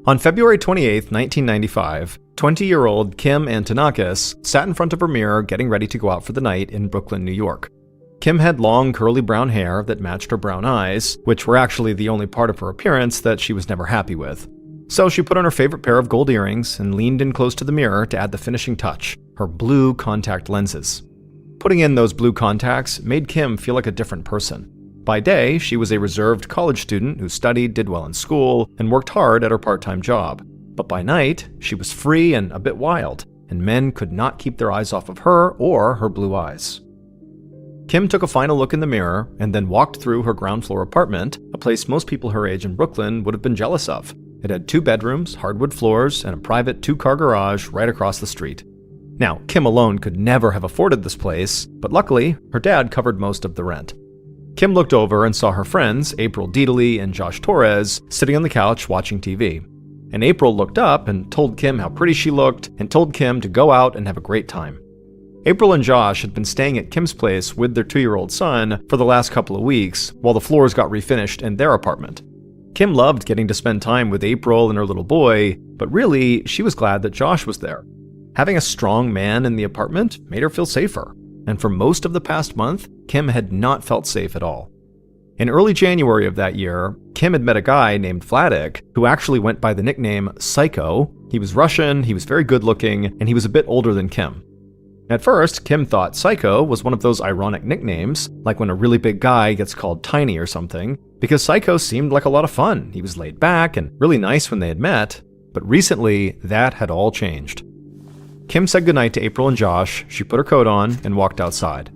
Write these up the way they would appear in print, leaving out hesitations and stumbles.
On February 28, 1995, 20-year-old Kim Antonakis sat in front of her mirror getting ready to go out for the night in Brooklyn, New York. Kim had long, curly brown hair that matched her brown eyes, which were actually the only part of her appearance that she was never happy with. So she put on her favorite pair of gold earrings and leaned in close to the mirror to add the finishing touch, her blue contact lenses. Putting in those blue contacts made Kim feel like a different person. By day, she was a reserved college student who studied, did well in school, and worked hard at her part-time job. But by night, she was free and a bit wild, and men could not keep their eyes off of her or her blue eyes. Kim took a final look in the mirror and then walked through her ground floor apartment, a place most people her age in Brooklyn would have been jealous of. It had 2 bedrooms, hardwood floors, and a private 2-car garage right across the street. Now, Kim alone could never have afforded this place, but luckily, her dad covered most of the rent. Kim looked over and saw her friends, April Deedley and Josh Torres, sitting on the couch watching TV. And April looked up and told Kim how pretty she looked and told Kim to go out and have a great time. April and Josh had been staying at Kim's place with their 2-year-old son for the last couple of weeks while the floors got refinished in their apartment. Kim loved getting to spend time with April and her little boy, but really, she was glad that Josh was there. Having a strong man in the apartment made her feel safer, and for most of the past month, Kim had not felt safe at all. In early January of that year, Kim had met a guy named Vladik who actually went by the nickname Psycho. He was Russian, he was very good-looking, and he was a bit older than Kim. At first, Kim thought Psycho was one of those ironic nicknames, like when a really big guy gets called Tiny or something, because Psycho seemed like a lot of fun. He was laid back and really nice when they had met, but recently, that had all changed. Kim said goodnight to April and Josh, she put her coat on, and walked outside.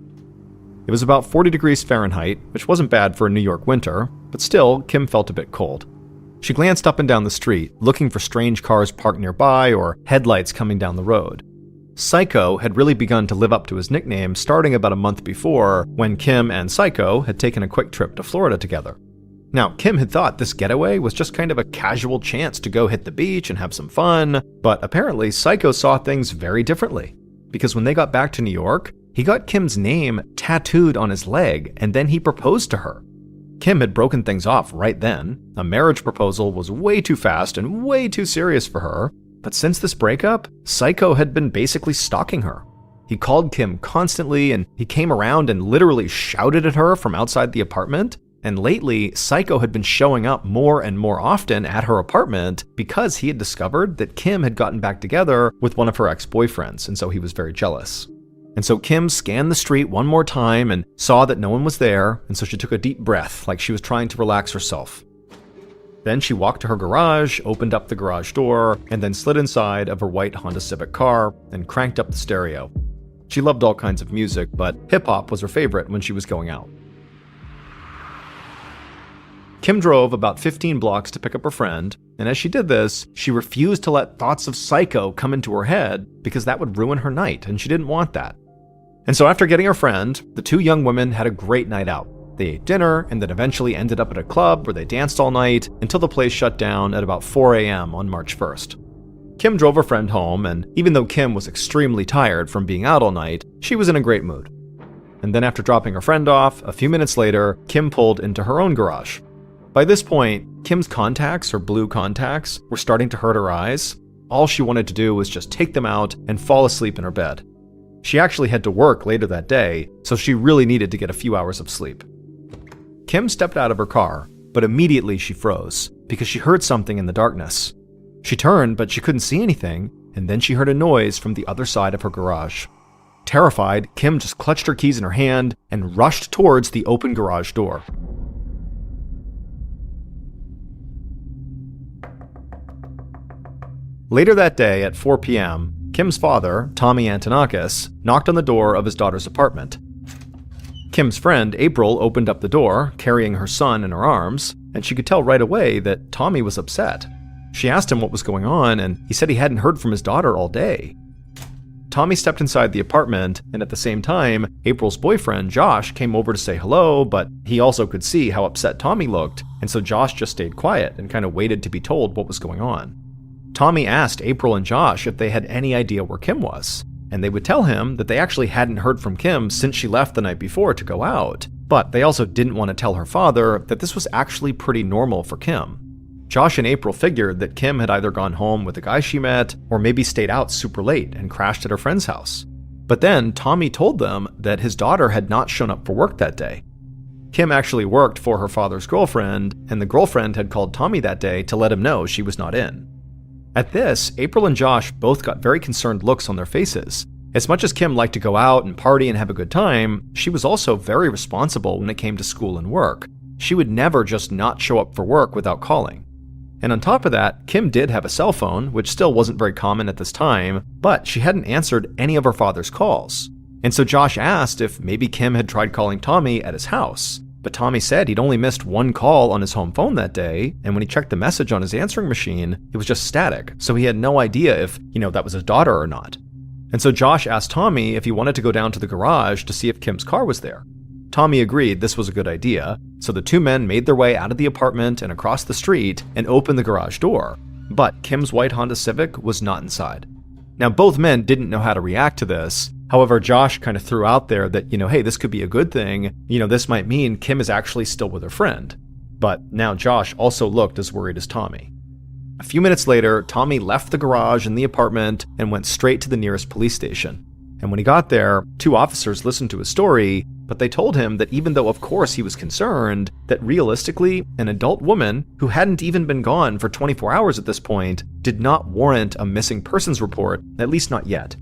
It was about 40 degrees Fahrenheit, which wasn't bad for a New York winter, but still, Kim felt a bit cold. She glanced up and down the street, looking for strange cars parked nearby or headlights coming down the road. Psycho had really begun to live up to his nickname starting about a month before, when Kim and Psycho had taken a quick trip to Florida together. Now, Kim had thought this getaway was just kind of a casual chance to go hit the beach and have some fun, but apparently Psycho saw things very differently. Because when they got back to New York, he got Kim's name tattooed on his leg, and then he proposed to her. Kim had broken things off right then. A marriage proposal was way too fast and way too serious for her. But since this breakup, Psycho had been basically stalking her. He called Kim constantly, and he came around and literally shouted at her from outside the apartment. And lately, Psycho had been showing up more and more often at her apartment because he had discovered that Kim had gotten back together with one of her ex-boyfriends, and so he was very jealous. And so Kim scanned the street one more time and saw that no one was there, and so she took a deep breath like she was trying to relax herself. Then she walked to her garage, opened up the garage door, and then slid inside of her white Honda Civic car and cranked up the stereo. She loved all kinds of music, but hip-hop was her favorite when she was going out. Kim drove about 15 blocks to pick up her friend, and as she did this, she refused to let thoughts of Psycho come into her head because that would ruin her night, and she didn't want that. And so after getting her friend, the 2 young women had a great night out. They ate dinner and then eventually ended up at a club where they danced all night until the place shut down at about 4 a.m. on March 1st. Kim drove her friend home, and even though Kim was extremely tired from being out all night, she was in a great mood. And then after dropping her friend off, a few minutes later, Kim pulled into her own garage. By this point, Kim's contacts, her blue contacts, were starting to hurt her eyes. All she wanted to do was just take them out and fall asleep in her bed. She actually had to work later that day, so she really needed to get a few hours of sleep. Kim stepped out of her car, but immediately she froze because she heard something in the darkness. She turned, but she couldn't see anything, and then she heard a noise from the other side of her garage. Terrified, Kim just clutched her keys in her hand and rushed towards the open garage door. Later that day at 4 p.m., Kim's father, Tommy Antonakis, knocked on the door of his daughter's apartment. Kim's friend, April, opened up the door, carrying her son in her arms, and she could tell right away that Tommy was upset. She asked him what was going on, and he said he hadn't heard from his daughter all day. Tommy stepped inside the apartment, and at the same time, April's boyfriend, Josh, came over to say hello, but he also could see how upset Tommy looked, and so Josh just stayed quiet and kind of waited to be told what was going on. Tommy asked April and Josh if they had any idea where Kim was, and they would tell him that they actually hadn't heard from Kim since she left the night before to go out, but they also didn't want to tell her father that this was actually pretty normal for Kim. Josh and April figured that Kim had either gone home with the guy she met or maybe stayed out super late and crashed at her friend's house. But then Tommy told them that his daughter had not shown up for work that day. Kim actually worked for her father's girlfriend, and the girlfriend had called Tommy that day to let him know she was not in. At this, April and Josh both got very concerned looks on their faces. As much as Kim liked to go out and party and have a good time, she was also very responsible when it came to school and work. She would never just not show up for work without calling. And on top of that, Kim did have a cell phone, which still wasn't very common at this time, but she hadn't answered any of her father's calls. And so Josh asked if maybe Kim had tried calling Tommy at his house. But Tommy said he'd only missed one call on his home phone that day, and when he checked the message on his answering machine, it was just static, so he had no idea if, that was his daughter or not. And so Josh asked Tommy if he wanted to go down to the garage to see if Kim's car was there. Tommy agreed this was a good idea, so the two men made their way out of the apartment and across the street and opened the garage door. But Kim's white Honda Civic was not inside. Now, both men didn't know how to react to this. However, Josh kind of threw out there that, hey, this could be a good thing. This might mean Kim is actually still with her friend. But now Josh also looked as worried as Tommy. A few minutes later, Tommy left the garage and the apartment and went straight to the nearest police station. And when he got there, two officers listened to his story, but they told him that even though of course he was concerned, that realistically, an adult woman who hadn't even been gone for 24 hours at this point did not warrant a missing persons report, at least not yet.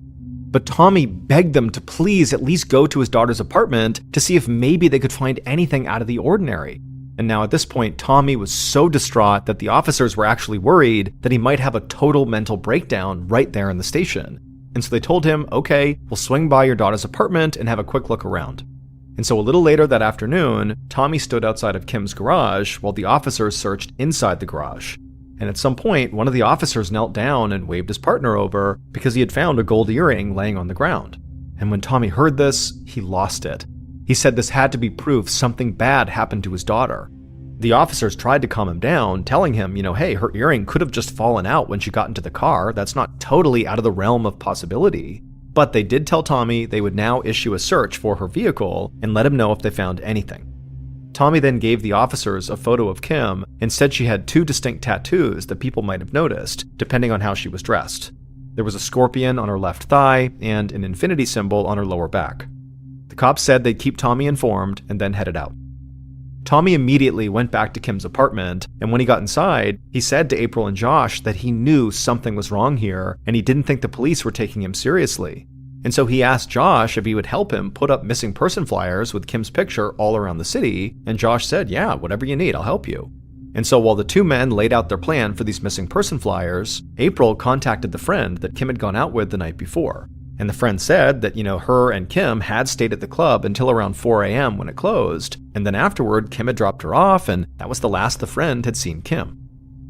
But Tommy begged them to please at least go to his daughter's apartment to see if maybe they could find anything out of the ordinary. And now at this point, Tommy was so distraught that the officers were actually worried that he might have a total mental breakdown right there in the station. And so they told him, okay, we'll swing by your daughter's apartment and have a quick look around. And so a little later that afternoon, Tommy stood outside of Kim's garage while the officers searched inside the garage. And at some point, one of the officers knelt down and waved his partner over because he had found a gold earring laying on the ground. And when Tommy heard this, he lost it. He said this had to be proof something bad happened to his daughter. The officers tried to calm him down, telling him, hey, her earring could have just fallen out when she got into the car. That's not totally out of the realm of possibility. But they did tell Tommy they would now issue a search for her vehicle and let him know if they found anything. Tommy then gave the officers a photo of Kim and said she had two distinct tattoos that people might have noticed, depending on how she was dressed. There was a scorpion on her left thigh and an infinity symbol on her lower back. The cops said they'd keep Tommy informed and then headed out. Tommy immediately went back to Kim's apartment, and when he got inside, he said to April and Josh that he knew something was wrong here and he didn't think the police were taking him seriously. And so he asked Josh if he would help him put up missing person flyers with Kim's picture all around the city, and Josh said, yeah, whatever you need, I'll help you. And so while the two men laid out their plan for these missing person flyers, April contacted the friend that Kim had gone out with the night before. And the friend said that, her and Kim had stayed at the club until around 4 a.m. when it closed, and then afterward, Kim had dropped her off, and that was the last the friend had seen Kim.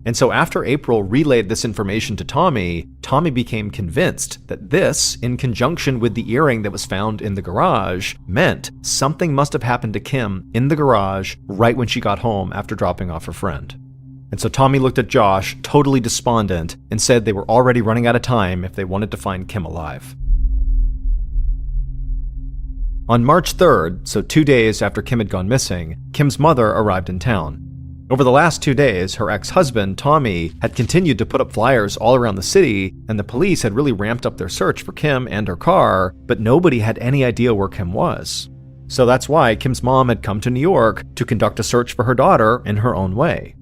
And so after April relayed this information to Tommy, Tommy became convinced that this, in conjunction with the earring that was found in the garage, meant something must have happened to Kim in the garage right when she got home after dropping off her friend. And so Tommy looked at Josh, totally despondent, and said they were already running out of time if they wanted to find Kim alive. On March 3rd, so 2 days after Kim had gone missing, Kim's mother arrived in town. Over the last 2 days, her ex-husband, Tommy, had continued to put up flyers all around the city, and the police had really ramped up their search for Kim and her car, but nobody had any idea where Kim was. So that's why Kim's mom had come to New York to conduct a search for her daughter in her own way.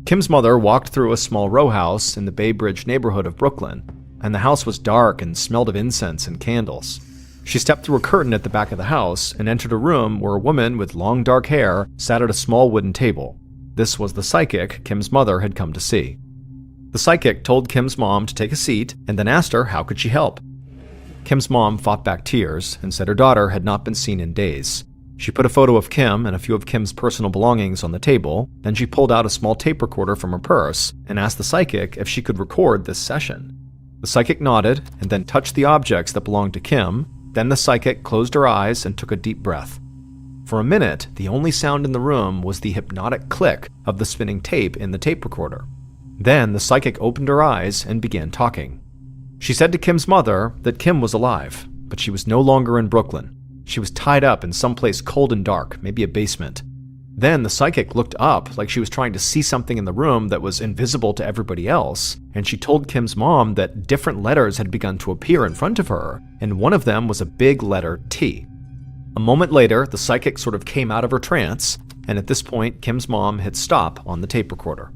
Kim's mother walked through a small row house in the Bay Bridge neighborhood of Brooklyn, and the house was dark and smelled of incense and candles. She stepped through a curtain at the back of the house and entered a room where a woman with long dark hair sat at a small wooden table. This was the psychic Kim's mother had come to see. The psychic told Kim's mom to take a seat and then asked her how could she help. Kim's mom fought back tears and said her daughter had not been seen in days. She put a photo of Kim and a few of Kim's personal belongings on the table, then she pulled out a small tape recorder from her purse and asked the psychic if she could record this session. The psychic nodded and then touched the objects that belonged to Kim. Then the psychic closed her eyes and took a deep breath. For a minute, the only sound in the room was the hypnotic click of the spinning tape in the tape recorder. Then the psychic opened her eyes and began talking. She said to Kim's mother that Kim was alive, but she was no longer in Brooklyn. She was tied up in some place cold and dark, maybe a basement. Then the psychic looked up like she was trying to see something in the room that was invisible to everybody else, and she told Kim's mom that different letters had begun to appear in front of her, and one of them was a big letter T. A moment later, the psychic sort of came out of her trance, and at this point, Kim's mom hit stop on the tape recorder.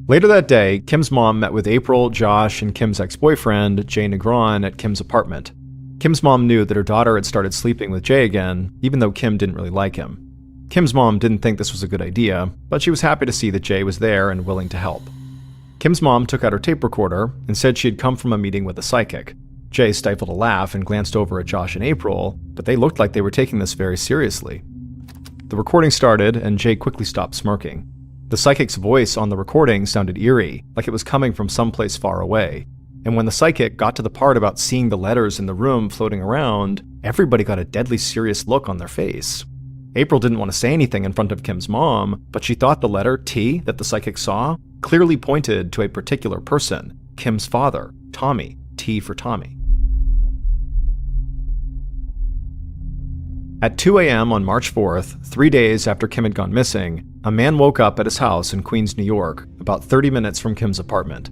Later that day, Kim's mom met with April, Josh, and Kim's ex-boyfriend, Jay Negron, at Kim's apartment. Kim's mom knew that her daughter had started sleeping with Jay again, even though Kim didn't really like him. Kim's mom didn't think this was a good idea, but she was happy to see that Jay was there and willing to help. Kim's mom took out her tape recorder and said she had come from a meeting with a psychic. Jay stifled a laugh and glanced over at Josh and April, but they looked like they were taking this very seriously. The recording started, and Jay quickly stopped smirking. The psychic's voice on the recording sounded eerie, like it was coming from someplace far away. And when the psychic got to the part about seeing the letters in the room floating around, everybody got a deadly serious look on their face. April didn't want to say anything in front of Kim's mom, but she thought the letter T that the psychic saw clearly pointed to a particular person, Kim's father, Tommy, T for Tommy. At 2 a.m. on March 4th, 3 days after Kim had gone missing, a man woke up at his house in Queens, New York, about 30 minutes from Kim's apartment.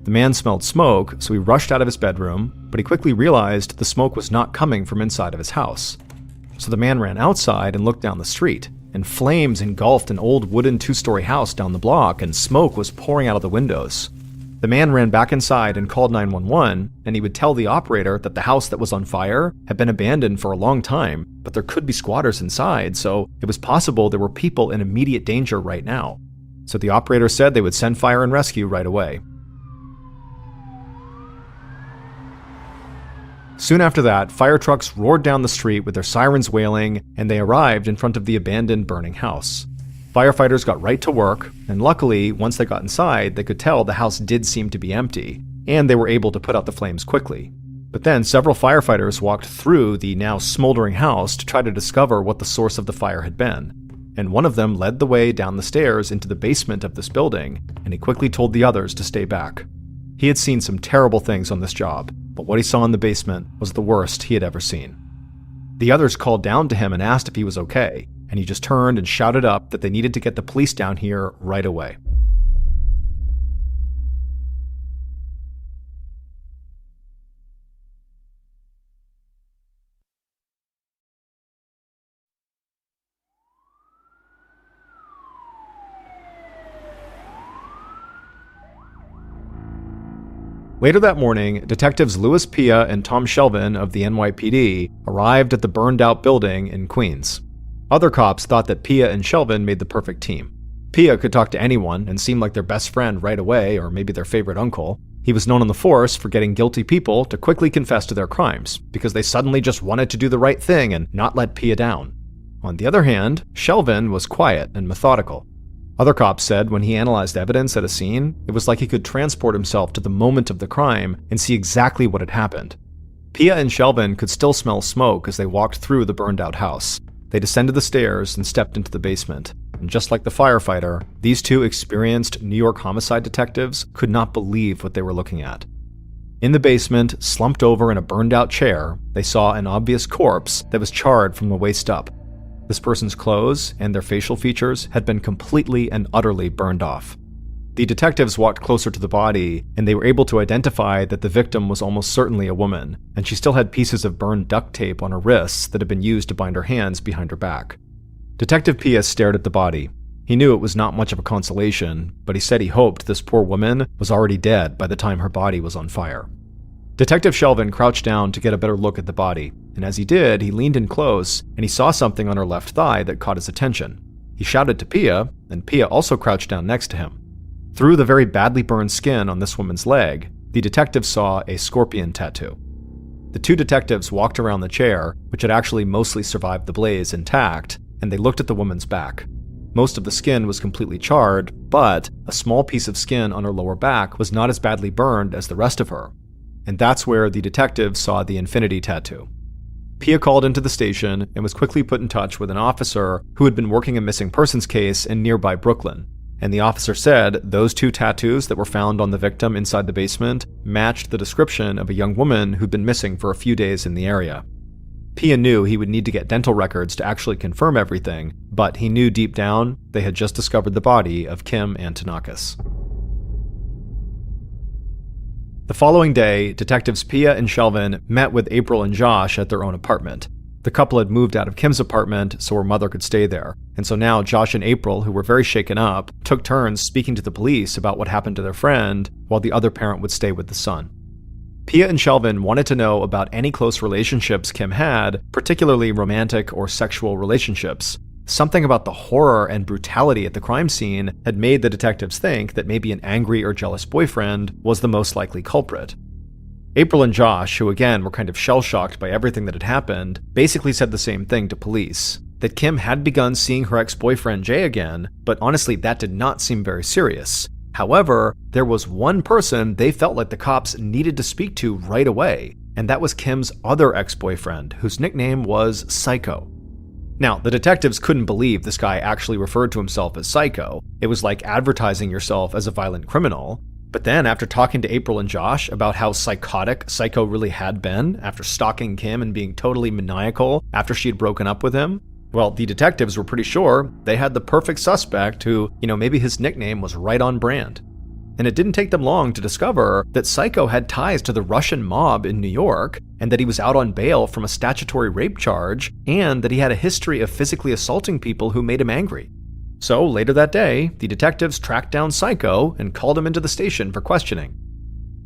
The man smelled smoke, so he rushed out of his bedroom, but he quickly realized the smoke was not coming from inside of his house. So the man ran outside and looked down the street, and flames engulfed an old wooden 2-story house down the block, and smoke was pouring out of the windows. The man ran back inside and called 911, and he would tell the operator that the house that was on fire had been abandoned for a long time, but there could be squatters inside, so it was possible there were people in immediate danger right now. So the operator said they would send fire and rescue right away. Soon after that, fire trucks roared down the street with their sirens wailing, and they arrived in front of the abandoned burning house. Firefighters got right to work, and luckily, once they got inside, they could tell the house did seem to be empty, and they were able to put out the flames quickly. But then several firefighters walked through the now smoldering house to try to discover what the source of the fire had been. And one of them led the way down the stairs into the basement of this building, and he quickly told the others to stay back. He had seen some terrible things on this job, but what he saw in the basement was the worst he had ever seen. The others called down to him and asked if he was okay, and he just turned and shouted up that they needed to get the police down here right away. Later that morning, detectives Louis Pia and Tom Shelvin of the NYPD arrived at the burned-out building in Queens. Other cops thought that Pia and Shelvin made the perfect team. Pia could talk to anyone and seemed like their best friend right away, or maybe their favorite uncle. He was known on the force for getting guilty people to quickly confess to their crimes, because they suddenly just wanted to do the right thing and not let Pia down. On the other hand, Shelvin was quiet and methodical. Other cops said when he analyzed evidence at a scene, it was like he could transport himself to the moment of the crime and see exactly what had happened. Pia and Shelvin could still smell smoke as they walked through the burned-out house. They descended the stairs and stepped into the basement, and just like the firefighter, these two experienced New York homicide detectives could not believe what they were looking at. In the basement, slumped over in a burned-out chair, they saw an obvious corpse that was charred from the waist up. This person's clothes and their facial features had been completely and utterly burned off. The detectives walked closer to the body, and they were able to identify that the victim was almost certainly a woman, and she still had pieces of burned duct tape on her wrists that had been used to bind her hands behind her back. Detective Pia stared at the body. He knew it was not much of a consolation, but he said he hoped this poor woman was already dead by the time her body was on fire. Detective Shelvin crouched down to get a better look at the body, and as he did, he leaned in close, and he saw something on her left thigh that caught his attention. He shouted to Pia, and Pia also crouched down next to him. Through the very badly burned skin on this woman's leg, the detective saw a scorpion tattoo. The two detectives walked around the chair, which had actually mostly survived the blaze intact, and they looked at the woman's back. Most of the skin was completely charred, but a small piece of skin on her lower back was not as badly burned as the rest of her. And that's where the detectives saw the infinity tattoo. Pia called into the station and was quickly put in touch with an officer who had been working a missing persons case in nearby Brooklyn. And the officer said those two tattoos that were found on the victim inside the basement matched the description of a young woman who'd been missing for a few days in the area. Pia knew he would need to get dental records to actually confirm everything, but he knew deep down they had just discovered the body of Kim Antonakis. The following day, detectives Pia and Shelvin met with April and Josh at their own apartment. The couple had moved out of Kim's apartment so her mother could stay there, and so now Josh and April, who were very shaken up, took turns speaking to the police about what happened to their friend, while the other parent would stay with the son. Pia and Shelvin wanted to know about any close relationships Kim had, particularly romantic or sexual relationships. Something about the horror and brutality at the crime scene had made the detectives think that maybe an angry or jealous boyfriend was the most likely culprit. April and Josh, who again were kind of shell-shocked by everything that had happened, basically said the same thing to police, that Kim had begun seeing her ex-boyfriend Jay again, but honestly that did not seem very serious. However, there was one person they felt like the cops needed to speak to right away, and that was Kim's other ex-boyfriend, whose nickname was Psycho. Now, the detectives couldn't believe this guy actually referred to himself as Psycho. It was like advertising yourself as a violent criminal. But then, after talking to April and Josh about how psychotic Psycho really had been after stalking Kim and being totally maniacal after she had broken up with him, well, the detectives were pretty sure they had the perfect suspect who, maybe his nickname was right on brand. And it didn't take them long to discover that Psycho had ties to the Russian mob in New York, and that he was out on bail from a statutory rape charge, and that he had a history of physically assaulting people who made him angry. So later that day, the detectives tracked down Psycho and called him into the station for questioning.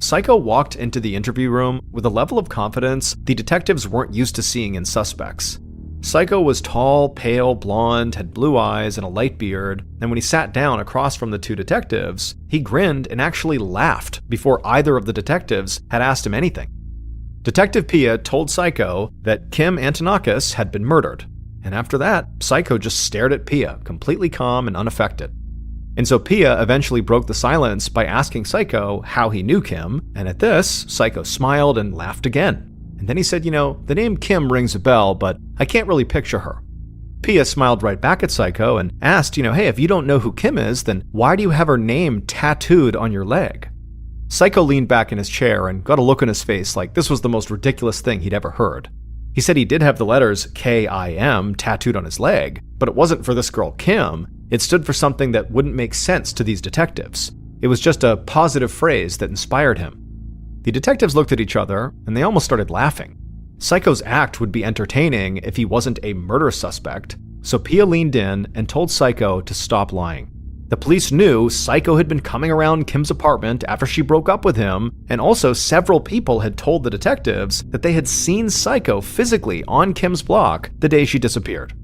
Psycho walked into the interview room with a level of confidence the detectives weren't used to seeing in suspects. Psycho was tall, pale, blonde, had blue eyes and a light beard, and when he sat down across from the two detectives, he grinned and actually laughed before either of the detectives had asked him anything. Detective Pia told Psycho that Kim Antonakis had been murdered, and after that, Psycho just stared at Pia, completely calm and unaffected. And so Pia eventually broke the silence by asking Psycho how he knew Kim, and at this, Psycho smiled and laughed again. And then he said, the name Kim rings a bell, but I can't really picture her. Pia smiled right back at Psycho and asked, hey, if you don't know who Kim is, then why do you have her name tattooed on your leg? Psycho leaned back in his chair and got a look on his face like this was the most ridiculous thing he'd ever heard. He said he did have the letters K-I-M tattooed on his leg, but it wasn't for this girl Kim. It stood for something that wouldn't make sense to these detectives. It was just a positive phrase that inspired him. The detectives looked at each other, and they almost started laughing. Psycho's act would be entertaining if he wasn't a murder suspect, so Pia leaned in and told Psycho to stop lying. The police knew Psycho had been coming around Kim's apartment after she broke up with him, and also several people had told the detectives that they had seen Psycho physically on Kim's block the day she disappeared.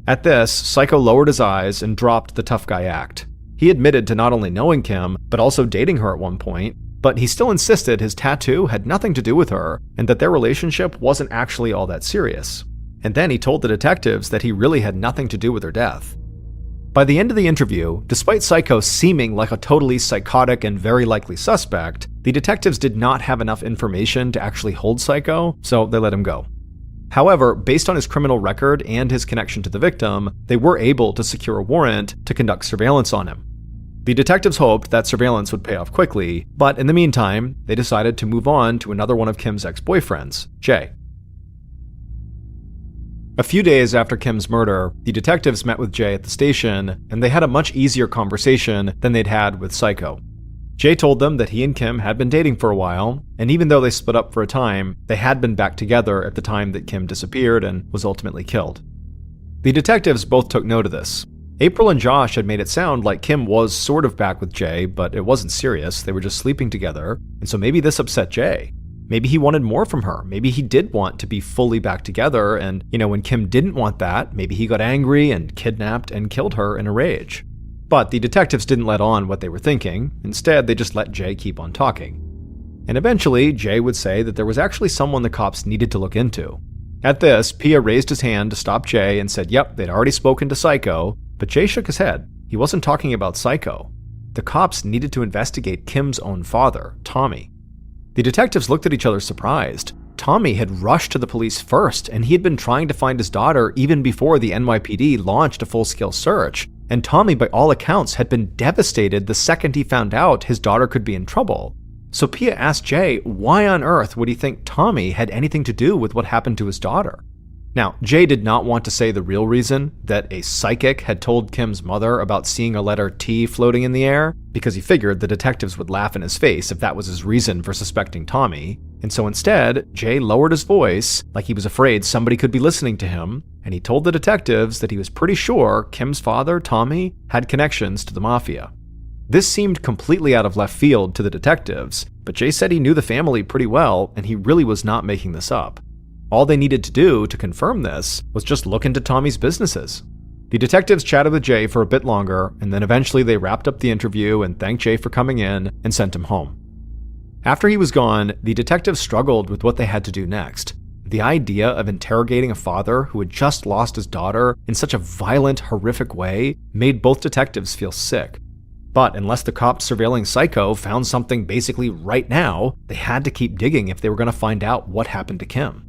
At this, Psycho lowered his eyes and dropped the tough guy act. He admitted to not only knowing Kim, but also dating her at one point, but he still insisted his tattoo had nothing to do with her and that their relationship wasn't actually all that serious. And then he told the detectives that he really had nothing to do with her death. By the end of the interview, despite Psycho seeming like a totally psychotic and very likely suspect, the detectives did not have enough information to actually hold Psycho, so they let him go. However, based on his criminal record and his connection to the victim, they were able to secure a warrant to conduct surveillance on him. The detectives hoped that surveillance would pay off quickly, but in the meantime, they decided to move on to another one of Kim's ex-boyfriends, Jay. A few days after Kim's murder, the detectives met with Jay at the station, and they had a much easier conversation than they'd had with Psycho. Jay told them that he and Kim had been dating for a while, and even though they split up for a time, they had been back together at the time that Kim disappeared and was ultimately killed. The detectives both took note of this. April and Josh had made it sound like Kim was sort of back with Jay, but it wasn't serious. They were just sleeping together, and so maybe this upset Jay. Maybe he wanted more from her. Maybe he did want to be fully back together, and, when Kim didn't want that, maybe he got angry and kidnapped and killed her in a rage. But the detectives didn't let on what they were thinking. Instead, they just let Jay keep on talking. And eventually, Jay would say that there was actually someone the cops needed to look into. At this, Pia raised his hand to stop Jay and said, yep, they'd already spoken to Psycho, but Jay shook his head. He wasn't talking about Psycho. The cops needed to investigate Kim's own father, Tommy. The detectives looked at each other surprised. Tommy had rushed to the police first, and he had been trying to find his daughter even before the NYPD launched a full-scale search. And Tommy, by all accounts, had been devastated the second he found out his daughter could be in trouble. So Pia asked Jay why on earth would he think Tommy had anything to do with what happened to his daughter. Now, Jay did not want to say the real reason that a psychic had told Kim's mother about seeing a letter T floating in the air, because he figured the detectives would laugh in his face if that was his reason for suspecting Tommy. And so instead, Jay lowered his voice, like he was afraid somebody could be listening to him, and he told the detectives that he was pretty sure Kim's father, Tommy, had connections to the mafia. This seemed completely out of left field to the detectives, but Jay said he knew the family pretty well, and he really was not making this up. All they needed to do to confirm this was just look into Tommy's businesses. The detectives chatted with Jay for a bit longer, and then eventually they wrapped up the interview and thanked Jay for coming in and sent him home. After he was gone, the detectives struggled with what they had to do next. The idea of interrogating a father who had just lost his daughter in such a violent, horrific way made both detectives feel sick. But unless the cops surveilling Psycho found something basically right now, they had to keep digging if they were going to find out what happened to Kim.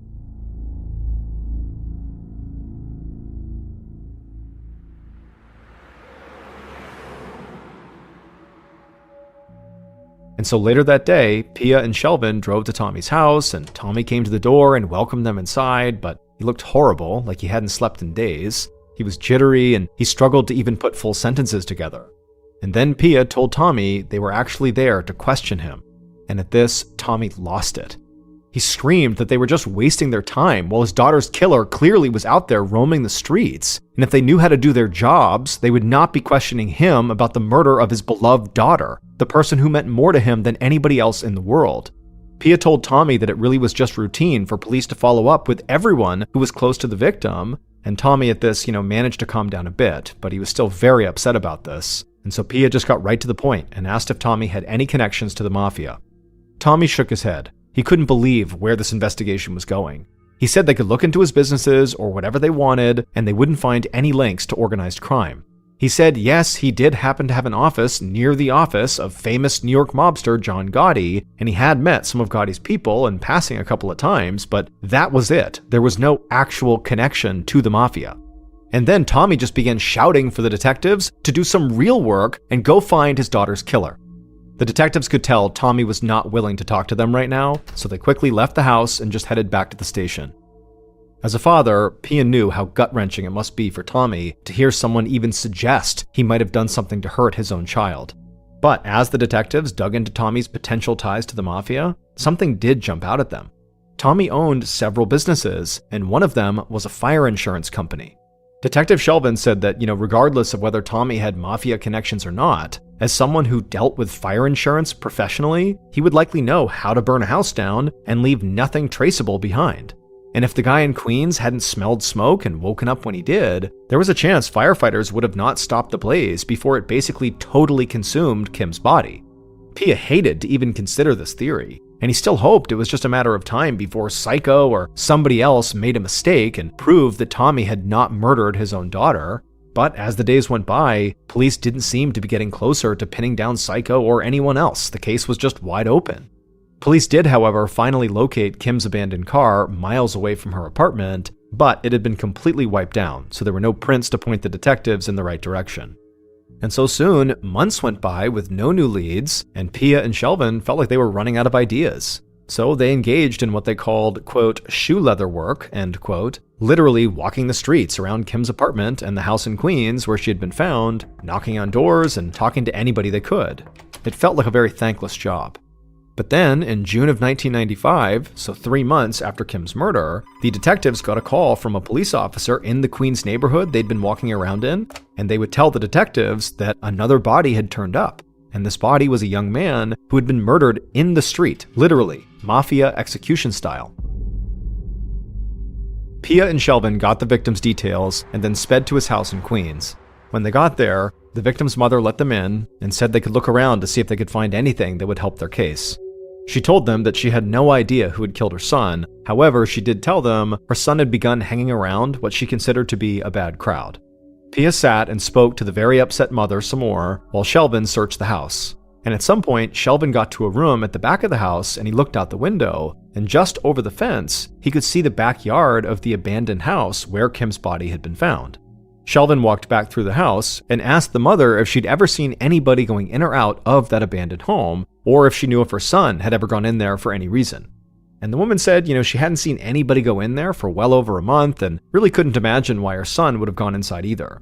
And so later that day, Pia and Shelvin drove to Tommy's house, and Tommy came to the door and welcomed them inside, but he looked horrible, like he hadn't slept in days. He was jittery, and he struggled to even put full sentences together. And then Pia told Tommy they were actually there to question him. And at this, Tommy lost it. He screamed that they were just wasting their time while his daughter's killer clearly was out there roaming the streets. And if they knew how to do their jobs, they would not be questioning him about the murder of his beloved daughter, the person who meant more to him than anybody else in the world. Pia told Tommy that it really was just routine for police to follow up with everyone who was close to the victim. And Tommy at this, managed to calm down a bit, but he was still very upset about this. And so Pia just got right to the point and asked if Tommy had any connections to the mafia. Tommy shook his head. He couldn't believe where this investigation was going. He said they could look into his businesses or whatever they wanted, and they wouldn't find any links to organized crime. He said yes, he did happen to have an office near the office of famous New York mobster John Gotti, and he had met some of Gotti's people in passing a couple of times, but that was it. There was no actual connection to the mafia. And then Tommy just began shouting for the detectives to do some real work and go find his daughter's killer. The detectives could tell Tommy was not willing to talk to them right now, so they quickly left the house and just headed back to the station. As a father, Pia knew how gut-wrenching it must be for Tommy to hear someone even suggest he might have done something to hurt his own child. But as the detectives dug into Tommy's potential ties to the mafia, something did jump out at them. Tommy owned several businesses, and one of them was a fire insurance company. Detective Shelvin said that, regardless of whether Tommy had mafia connections or not, as someone who dealt with fire insurance professionally, he would likely know how to burn a house down and leave nothing traceable behind. And if the guy in Queens hadn't smelled smoke and woken up when he did, there was a chance firefighters would have not stopped the blaze before it basically totally consumed Kim's body. Pia hated to even consider this theory, and he still hoped it was just a matter of time before Psycho or somebody else made a mistake and proved that Tommy had not murdered his own daughter. But as the days went by, police didn't seem to be getting closer to pinning down Psycho or anyone else. The case was just wide open. Police did, however, finally locate Kim's abandoned car miles away from her apartment, but it had been completely wiped down, so there were no prints to point the detectives in the right direction. And so soon, months went by with no new leads, and Pia and Shelvin felt like they were running out of ideas. So they engaged in what they called, quote, shoe leather work, end quote, literally walking the streets around Kim's apartment and the house in Queens where she had been found, knocking on doors and talking to anybody they could. It felt like a very thankless job. But then, in June of 1995, so 3 months after Kim's murder, the detectives got a call from a police officer in the Queens neighborhood they'd been walking around in, and they would tell the detectives that another body had turned up. And this body was a young man who had been murdered in the street, literally, mafia execution style. Pia and Shelvin got the victim's details and then sped to his house in Queens. When they got there, the victim's mother let them in and said they could look around to see if they could find anything that would help their case. She told them that she had no idea who had killed her son. However, she did tell them her son had begun hanging around what she considered to be a bad crowd. Pia sat and spoke to the very upset mother some more while Shelvin searched the house. And at some point, Shelvin got to a room at the back of the house and he looked out the window, and just over the fence, he could see the backyard of the abandoned house where Kim's body had been found. Shelvin walked back through the house and asked the mother if she'd ever seen anybody going in or out of that abandoned home, or if she knew if her son had ever gone in there for any reason. And the woman said, she hadn't seen anybody go in there for well over a month and really couldn't imagine why her son would have gone inside either.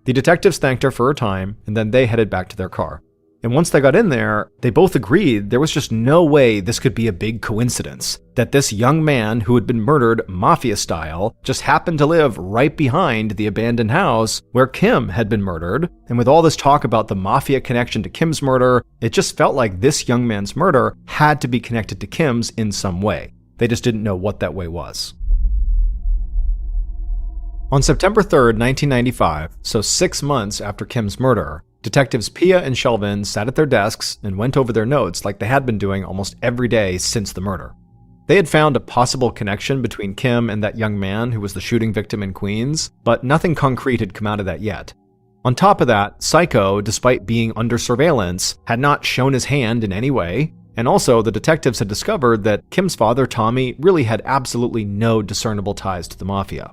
The detectives thanked her for her time, and then they headed back to their car. And once they got in there, they both agreed there was just no way this could be a big coincidence, that this young man who had been murdered mafia style just happened to live right behind the abandoned house where Kim had been murdered. And with all this talk about the mafia connection to Kim's murder, it just felt like this young man's murder had to be connected to Kim's in some way. They just didn't know what that way was. On September 3rd, 1995, so 6 months after Kim's murder, Detectives Pia and Shelvin sat at their desks and went over their notes like they had been doing almost every day since the murder. They had found a possible connection between Kim and that young man who was the shooting victim in Queens, but nothing concrete had come out of that yet. On top of that, Psycho, despite being under surveillance, had not shown his hand in any way, and also the detectives had discovered that Kim's father, Tommy, really had absolutely no discernible ties to the mafia.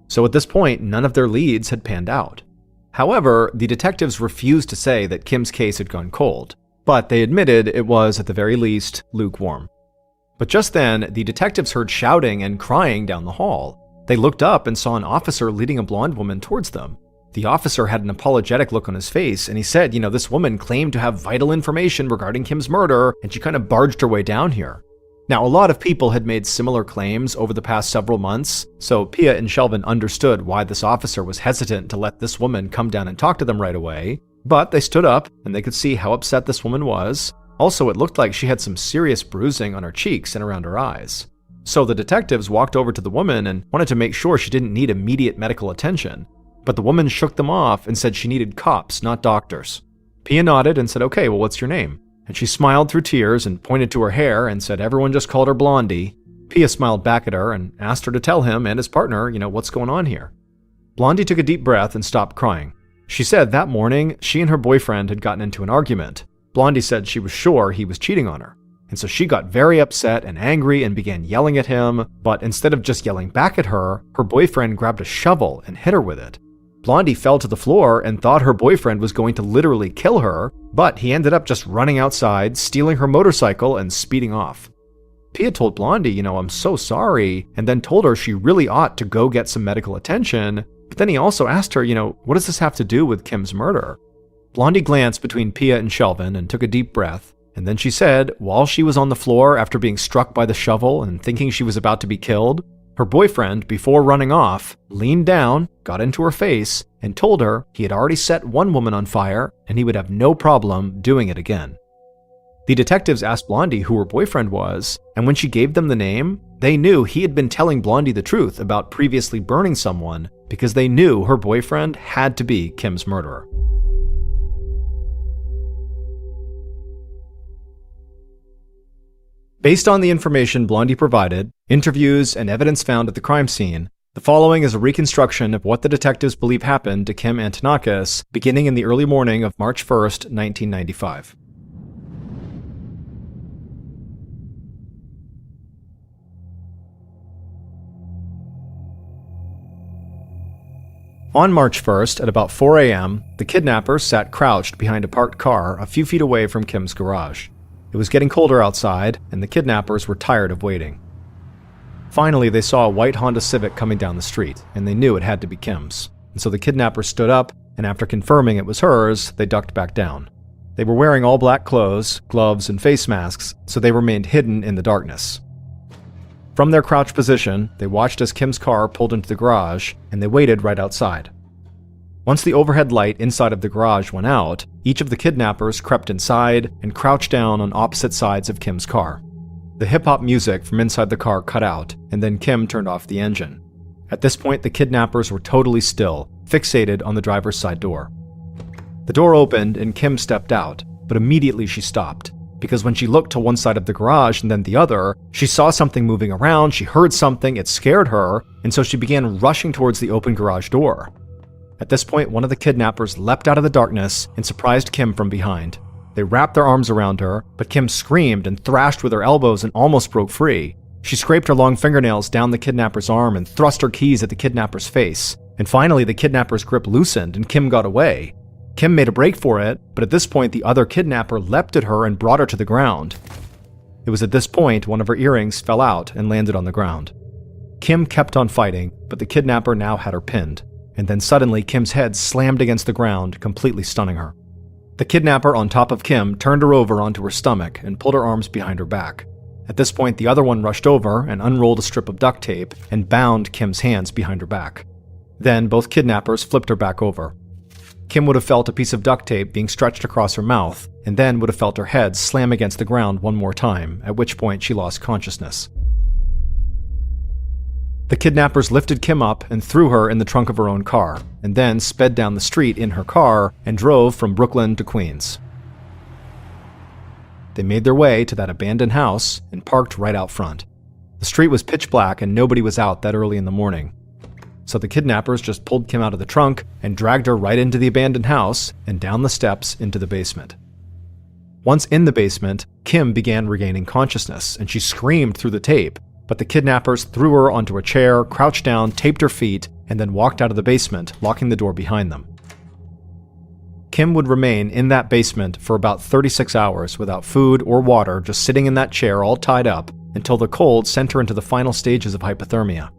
So at this point, none of their leads had panned out. However, the detectives refused to say that Kim's case had gone cold, but they admitted it was, at the very least, lukewarm. But just then, the detectives heard shouting and crying down the hall. They looked up and saw an officer leading a blonde woman towards them. The officer had an apologetic look on his face, and he said, this woman claimed to have vital information regarding Kim's murder, and she kind of barged her way down here. Now, a lot of people had made similar claims over the past several months, so Pia and Shelvin understood why this officer was hesitant to let this woman come down and talk to them right away, but they stood up and they could see how upset this woman was. Also, it looked like she had some serious bruising on her cheeks and around her eyes. So the detectives walked over to the woman and wanted to make sure she didn't need immediate medical attention, but the woman shook them off and said she needed cops, not doctors. Pia nodded and said, "Okay, well, what's your name?" And she smiled through tears and pointed to her hair and said everyone just called her Blondie. Pia smiled back at her and asked her to tell him and his partner, what's going on here. Blondie took a deep breath and stopped crying. She said that morning, she and her boyfriend had gotten into an argument. Blondie said she was sure he was cheating on her. And so she got very upset and angry and began yelling at him, but instead of just yelling back at her, her boyfriend grabbed a shovel and hit her with it. Blondie fell to the floor and thought her boyfriend was going to literally kill her, but he ended up just running outside, stealing her motorcycle, and speeding off. Pia told Blondie, I'm so sorry, and then told her she really ought to go get some medical attention, but then he also asked her, what does this have to do with Kim's murder? Blondie glanced between Pia and Shelvin and took a deep breath, and then she said, while she was on the floor after being struck by the shovel and thinking she was about to be killed, her boyfriend, before running off, leaned down, got into her face, and told her he had already set one woman on fire and he would have no problem doing it again. The detectives asked Blondie who her boyfriend was, and when she gave them the name, they knew he had been telling Blondie the truth about previously burning someone because they knew her boyfriend had to be Kim's murderer. Based on the information Blondie provided, interviews, and evidence found at the crime scene, the following is a reconstruction of what the detectives believe happened to Kim Antonakis beginning in the early morning of March 1st, 1995. On March 1st, at about 4 a.m., the kidnappers sat crouched behind a parked car a few feet away from Kim's garage. It was getting colder outside, and the kidnappers were tired of waiting. Finally, they saw a white Honda Civic coming down the street, and they knew it had to be Kim's. And so the kidnappers stood up, and after confirming it was hers, they ducked back down. They were wearing all black clothes, gloves, and face masks, so they remained hidden in the darkness. From their crouched position, they watched as Kim's car pulled into the garage, and they waited right outside. Once the overhead light inside of the garage went out, each of the kidnappers crept inside and crouched down on opposite sides of Kim's car. The hip-hop music from inside the car cut out, and then Kim turned off the engine. At this point, the kidnappers were totally still, fixated on the driver's side door. The door opened and Kim stepped out, but immediately she stopped, because when she looked to one side of the garage and then the other, she saw something moving around, she heard something, it scared her, and so she began rushing towards the open garage door. At this point, one of the kidnappers leapt out of the darkness and surprised Kim from behind. They wrapped their arms around her, but Kim screamed and thrashed with her elbows and almost broke free. She scraped her long fingernails down the kidnapper's arm and thrust her keys at the kidnapper's face. And finally, the kidnapper's grip loosened and Kim got away. Kim made a break for it, but at this point, the other kidnapper leapt at her and brought her to the ground. It was at this point one of her earrings fell out and landed on the ground. Kim kept on fighting, but the kidnapper now had her pinned, and then suddenly Kim's head slammed against the ground, completely stunning her. The kidnapper on top of Kim turned her over onto her stomach and pulled her arms behind her back. At this point, the other one rushed over and unrolled a strip of duct tape and bound Kim's hands behind her back. Then both kidnappers flipped her back over. Kim would have felt a piece of duct tape being stretched across her mouth, and then would have felt her head slam against the ground one more time, at which point she lost consciousness. The kidnappers lifted Kim up and threw her in the trunk of her own car, and then sped down the street in her car and drove from Brooklyn to Queens. They made their way to that abandoned house and parked right out front. The street was pitch black and nobody was out that early in the morning. So the kidnappers just pulled Kim out of the trunk and dragged her right into the abandoned house and down the steps into the basement. Once in the basement, Kim began regaining consciousness and she screamed through the tape, but the kidnappers threw her onto a chair, crouched down, taped her feet, and then walked out of the basement, locking the door behind them. Kim would remain in that basement for about 36 hours without food or water, just sitting in that chair all tied up until the cold sent her into the final stages of hypothermia.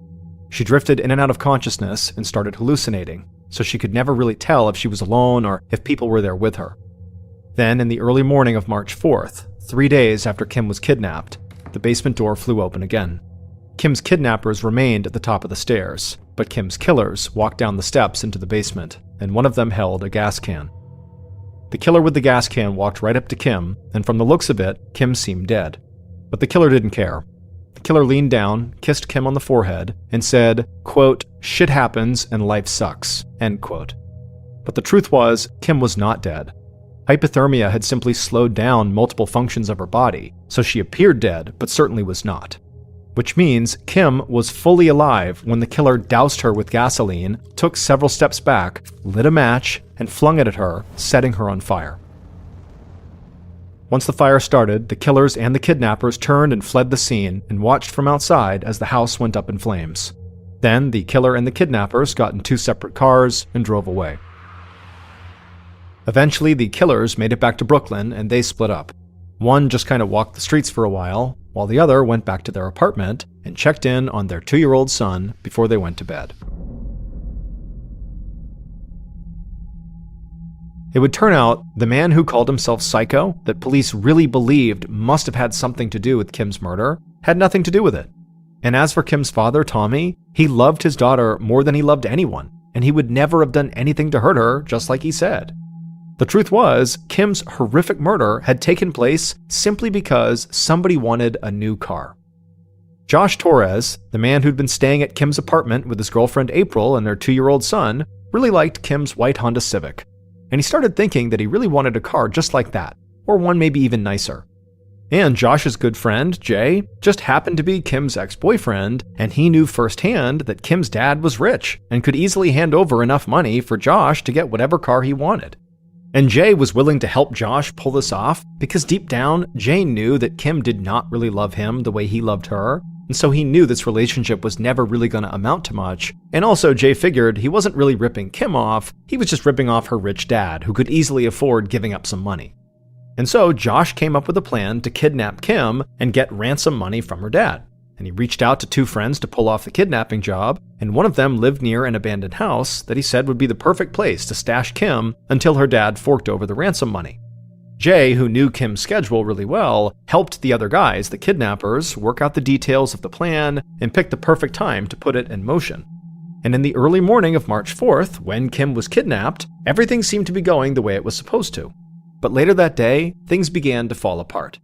She drifted in and out of consciousness and started hallucinating, so she could never really tell if she was alone or if people were there with her. Then, in the early morning of March 4th, 3 days after Kim was kidnapped, the basement door flew open again. Kim's kidnappers remained at the top of the stairs, but Kim's killers walked down the steps into the basement, and one of them held a gas can. The killer with the gas can walked right up to Kim, and from the looks of it, Kim seemed dead. But the killer didn't care. The killer leaned down, kissed Kim on the forehead, and said, quote, "Shit happens and life sucks," end quote. But the truth was, Kim was not dead. Hypothermia had simply slowed down multiple functions of her body, so she appeared dead, but certainly was not. Which means Kim was fully alive when the killer doused her with gasoline, took several steps back, lit a match, and flung it at her, setting her on fire. Once the fire started, the killers and the kidnappers turned and fled the scene and watched from outside as the house went up in flames. Then the killer and the kidnappers got in 2 separate cars and drove away. Eventually, the killers made it back to Brooklyn and they split up. One just kind of walked the streets for a while the other went back to their apartment and checked in on their 2-year-old son before they went to bed. It would turn out the man who called himself Psycho, that police really believed must have had something to do with Kim's murder, had nothing to do with it. And as for Kim's father, Tommy, he loved his daughter more than he loved anyone, and he would never have done anything to hurt her, just like he said. The truth was, Kim's horrific murder had taken place simply because somebody wanted a new car. Josh Torres, the man who'd been staying at Kim's apartment with his girlfriend April and their 2-year-old son, really liked Kim's white Honda Civic. And he started thinking that he really wanted a car just like that, or one maybe even nicer. And Josh's good friend, Jay, just happened to be Kim's ex-boyfriend, and he knew firsthand that Kim's dad was rich and could easily hand over enough money for Josh to get whatever car he wanted. And Jay was willing to help Josh pull this off because deep down, Jay knew that Kim did not really love him the way he loved her, and so he knew this relationship was never really going to amount to much. And also, Jay figured he wasn't really ripping Kim off, he was just ripping off her rich dad, who could easily afford giving up some money. And so Josh came up with a plan to kidnap Kim and get ransom money from her dad. And he reached out to 2 friends to pull off the kidnapping job, and one of them lived near an abandoned house that he said would be the perfect place to stash Kim until her dad forked over the ransom money. Jay, who knew Kim's schedule really well, helped the other guys, the kidnappers, work out the details of the plan and pick the perfect time to put it in motion. And in the early morning of March 4th, when Kim was kidnapped, everything seemed to be going the way it was supposed to. But later that day, things began to fall apart.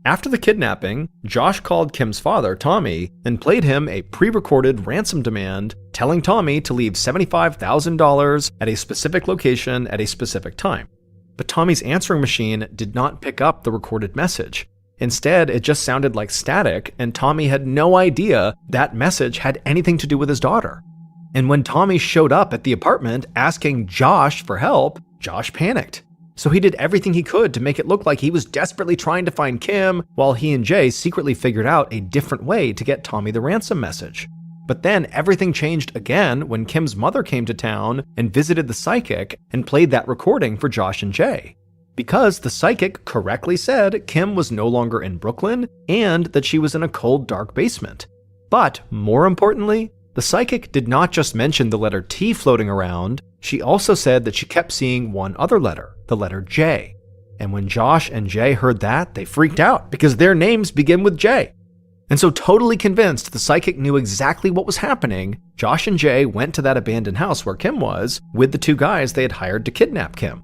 After the kidnapping, Josh called Kim's father, Tommy, and played him a pre-recorded ransom demand, telling Tommy to leave $75,000 at a specific location at a specific time. But Tommy's answering machine did not pick up the recorded message. Instead, it just sounded like static, and Tommy had no idea that message had anything to do with his daughter. And when Tommy showed up at the apartment asking Josh for help, Josh panicked. So he did everything he could to make it look like he was desperately trying to find Kim, while he and Jay secretly figured out a different way to get Tommy the ransom message. But then everything changed again when Kim's mother came to town and visited the psychic and played that recording for Josh and Jay. because the psychic correctly said Kim was no longer in Brooklyn and that she was in a cold, dark basement. But more importantly, the psychic did not just mention the letter T floating around, she also said that she kept seeing one other letter, the letter J. And when Josh and Jay heard that, they freaked out because their names begin with J. And so, totally convinced the psychic knew exactly what was happening, Josh and Jay went to that abandoned house where Kim was with the two guys they had hired to kidnap Kim.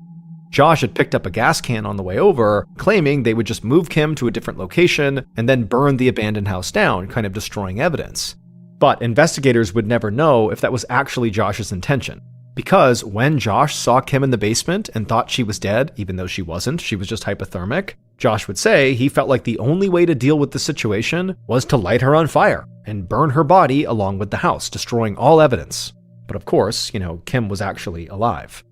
Josh had picked up a gas can on the way over, claiming they would just move Kim to a different location and then burn the abandoned house down, kind of destroying evidence. But investigators would never know if that was actually Josh's intention. Because when Josh saw Kim in the basement and thought she was dead, even though she wasn't, she was just hypothermic, Josh would say he felt like the only way to deal with the situation was to light her on fire and burn her body along with the house, destroying all evidence. But of course, Kim was actually alive.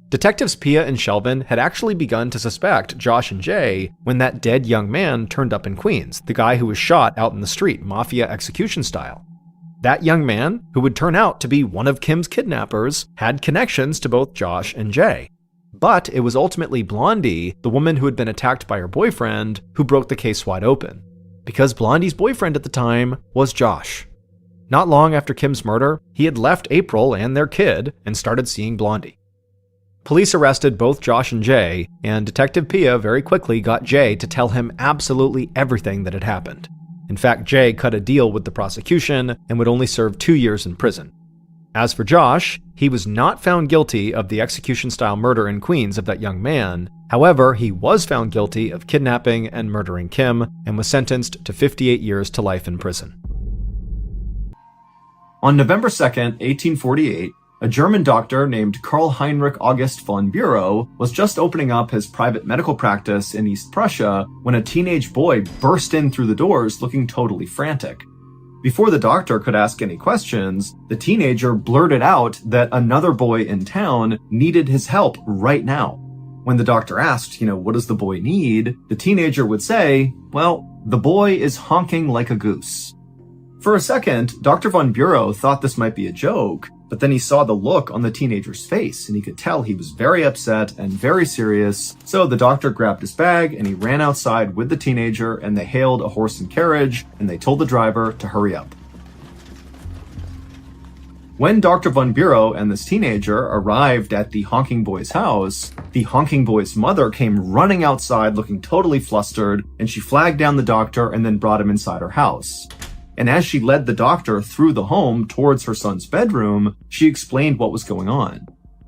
Detectives Pia and Shelvin had actually begun to suspect Josh and Jay when that dead young man turned up in Queens, the guy who was shot out in the street, mafia execution style. That young man, who would turn out to be one of Kim's kidnappers, had connections to both Josh and Jay. But it was ultimately Blondie, the woman who had been attacked by her boyfriend, who broke the case wide open. Because Blondie's boyfriend at the time was Josh. Not long after Kim's murder, he had left April and their kid and started seeing Blondie. Police arrested both Josh and Jay, and Detective Pia very quickly got Jay to tell him absolutely everything that had happened. In fact, Jay cut a deal with the prosecution and would only serve 2 years in prison. As for Josh, he was not found guilty of the execution-style murder in Queens of that young man. However, he was found guilty of kidnapping and murdering Kim and was sentenced to 58 years to life in prison. On November 2nd, 1848, a German doctor named Karl Heinrich August von Bureau was just opening up his private medical practice in East Prussia when a teenage boy burst in through the doors looking totally frantic. Before the doctor could ask any questions, the teenager blurted out that another boy in town needed his help right now. When the doctor asked, what does the boy need? The teenager would say, well, the boy is honking like a goose. For a second, Dr. von Bureau thought this might be a joke, but then he saw the look on the teenager's face and he could tell he was very upset and very serious. So the doctor grabbed his bag and he ran outside with the teenager and they hailed a horse and carriage and they told the driver to hurry up. When Dr. von Bureau and this teenager arrived at the honking boy's house, the honking boy's mother came running outside looking totally flustered and she flagged down the doctor and then brought him inside her house. And as she led the doctor through the home towards her son's bedroom, she explained what was going on.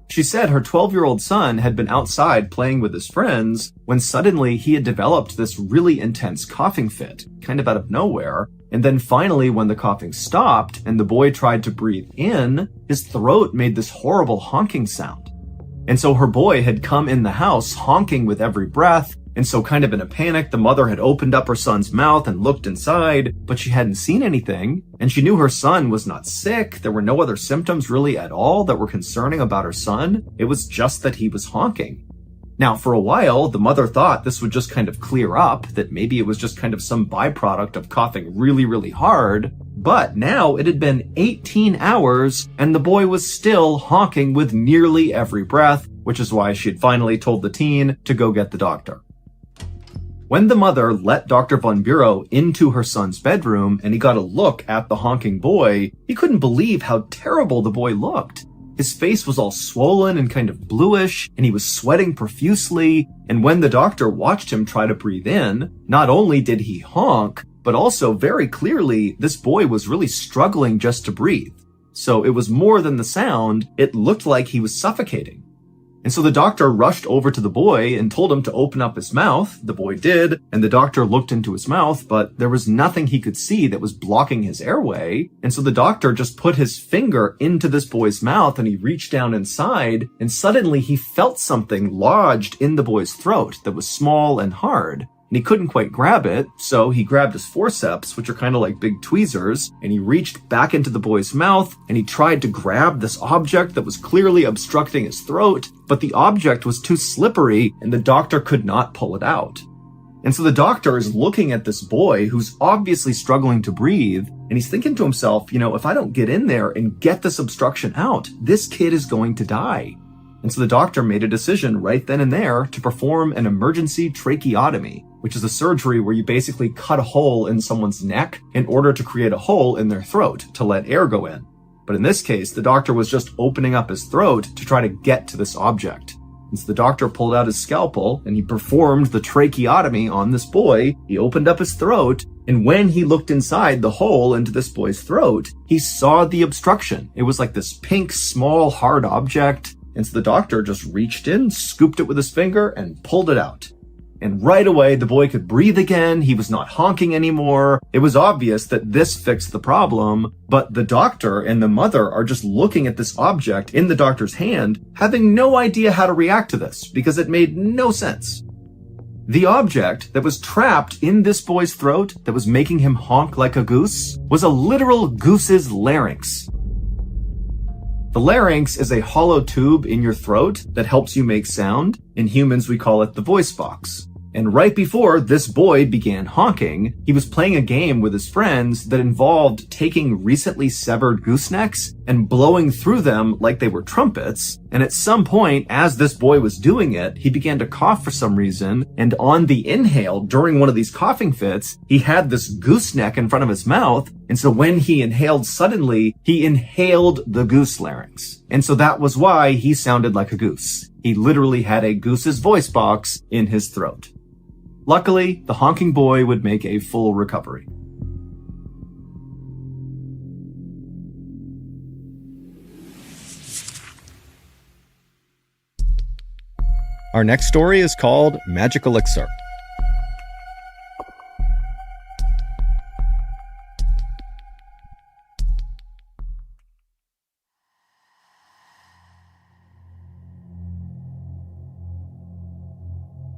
She said her 12-year-old son had been outside playing with his friends when suddenly he had developed this really intense coughing fit, kind of out of nowhere. And then finally, when the coughing stopped and the boy tried to breathe in, his throat made this horrible honking sound. And so her boy had come in the house honking with every breath. And so kind of in a panic, the mother had opened up her son's mouth and looked inside, but she hadn't seen anything. And she knew her son was not sick. There were no other symptoms really at all that were concerning about her son. It was just that he was honking. Now, for a while, the mother thought this would just kind of clear up, that maybe it was just kind of some byproduct of coughing really, really hard. But now it had been 18 hours and the boy was still honking with nearly every breath, which is why she had finally told the teen to go get the doctor. When the mother let Dr. von Bureau into her son's bedroom and he got a look at the honking boy, he couldn't believe how terrible the boy looked. His face was all swollen and kind of bluish, and he was sweating profusely, and when the doctor watched him try to breathe in, not only did he honk, but also very clearly this boy was really struggling just to breathe. So it was more than the sound, it looked like he was suffocating. And so the doctor rushed over to the boy and told him to open up his mouth. The boy did, and the doctor looked into his mouth, but there was nothing he could see that was blocking his airway. And so the doctor just put his finger into this boy's mouth and he reached down inside, and suddenly he felt something lodged in the boy's throat that was small and hard. And he couldn't quite grab it, so he grabbed his forceps, which are kind of like big tweezers, and he reached back into the boy's mouth, and he tried to grab this object that was clearly obstructing his throat, but the object was too slippery, and the doctor could not pull it out. And so the doctor is looking at this boy who's obviously struggling to breathe, and he's thinking to himself, if I don't get in there and get this obstruction out, this kid is going to die. And so the doctor made a decision right then and there to perform an emergency tracheotomy, which is a surgery where you basically cut a hole in someone's neck in order to create a hole in their throat to let air go in. But in this case, the doctor was just opening up his throat to try to get to this object. And so the doctor pulled out his scalpel and he performed the tracheotomy on this boy. He opened up his throat, and when he looked inside the hole into this boy's throat, he saw the obstruction. It was like this pink, small, hard object. And so the doctor just reached in, scooped it with his finger, and pulled it out. And right away, the boy could breathe again. He was not honking anymore. It was obvious that this fixed the problem, but the doctor and the mother are just looking at this object in the doctor's hand, having no idea how to react to this because it made no sense. The object that was trapped in this boy's throat that was making him honk like a goose was a literal goose's larynx. The larynx is a hollow tube in your throat that helps you make sound. In humans, we call it the voice box. And right before this boy began honking, he was playing a game with his friends that involved taking recently severed goosenecks and blowing through them like they were trumpets. And at some point, as this boy was doing it, he began to cough for some reason. And on the inhale, during one of these coughing fits, he had this gooseneck in front of his mouth. And so when he inhaled suddenly, he inhaled the goose larynx. And so that was why he sounded like a goose. He literally had a goose's voice box in his throat. Luckily, the honking boy would make a full recovery. Our next story is called Magic Elixir.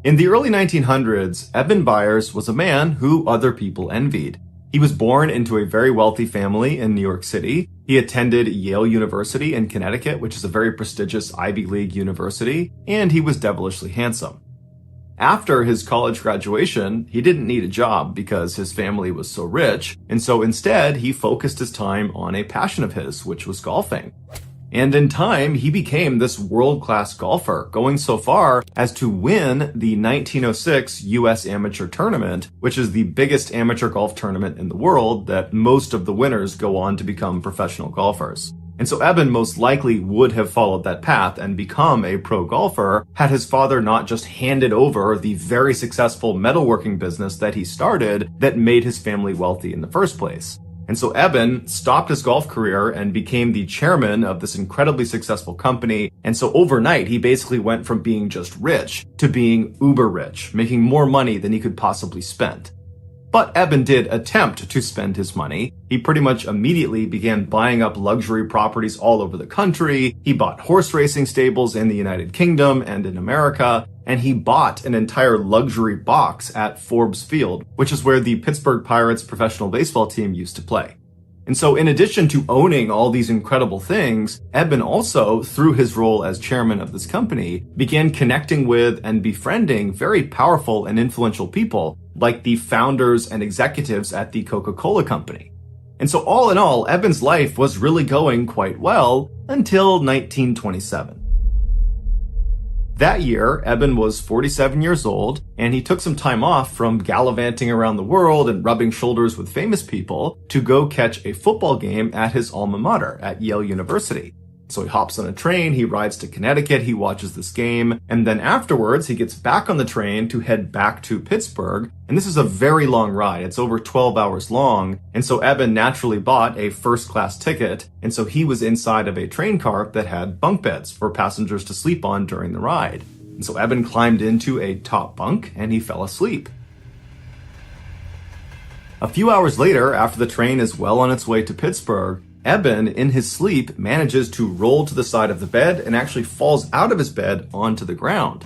In the early 1900s, Eben Byers was a man who other people envied. He was born into a very wealthy family in New York City. He attended Yale University in Connecticut, which is a very prestigious Ivy League university, and he was devilishly handsome. After his college graduation, he didn't need a job because his family was so rich, and so instead he focused his time on a passion of his, which was golfing. And in time, he became this world-class golfer, going so far as to win the 1906 U.S. Amateur Tournament, which is the biggest amateur golf tournament in the world that most of the winners go on to become professional golfers. And so Eben most likely would have followed that path and become a pro golfer had his father not just handed over the very successful metalworking business that he started that made his family wealthy in the first place. And so Eben stopped his golf career and became the chairman of this incredibly successful company. And so overnight, he basically went from being just rich to being uber rich, making more money than he could possibly spend. But Eben did attempt to spend his money. He pretty much immediately began buying up luxury properties all over the country. He bought horse racing stables in the United Kingdom and in America. And he bought an entire luxury box at Forbes Field, which is where the Pittsburgh Pirates professional baseball team used to play. And so in addition to owning all these incredible things, Eben also, through his role as chairman of this company, began connecting with and befriending very powerful and influential people, like the founders and executives at the Coca-Cola Company. And so all in all, Eben's life was really going quite well until 1927. That year, Eben was 47 years old, and he took some time off from gallivanting around the world and rubbing shoulders with famous people to go catch a football game at his alma mater at Yale University. So he hops on a train, he rides to Connecticut, he watches this game, and then afterwards he gets back on the train to head back to Pittsburgh. And this is a very long ride. It's over 12 hours long. And so Eben naturally bought a first-class ticket. And so he was inside of a train car that had bunk beds for passengers to sleep on during the ride. And so Eben climbed into a top bunk and he fell asleep. A few hours later, after the train is well on its way to Pittsburgh, Eben, in his sleep, manages to roll to the side of the bed and actually falls out of his bed onto the ground.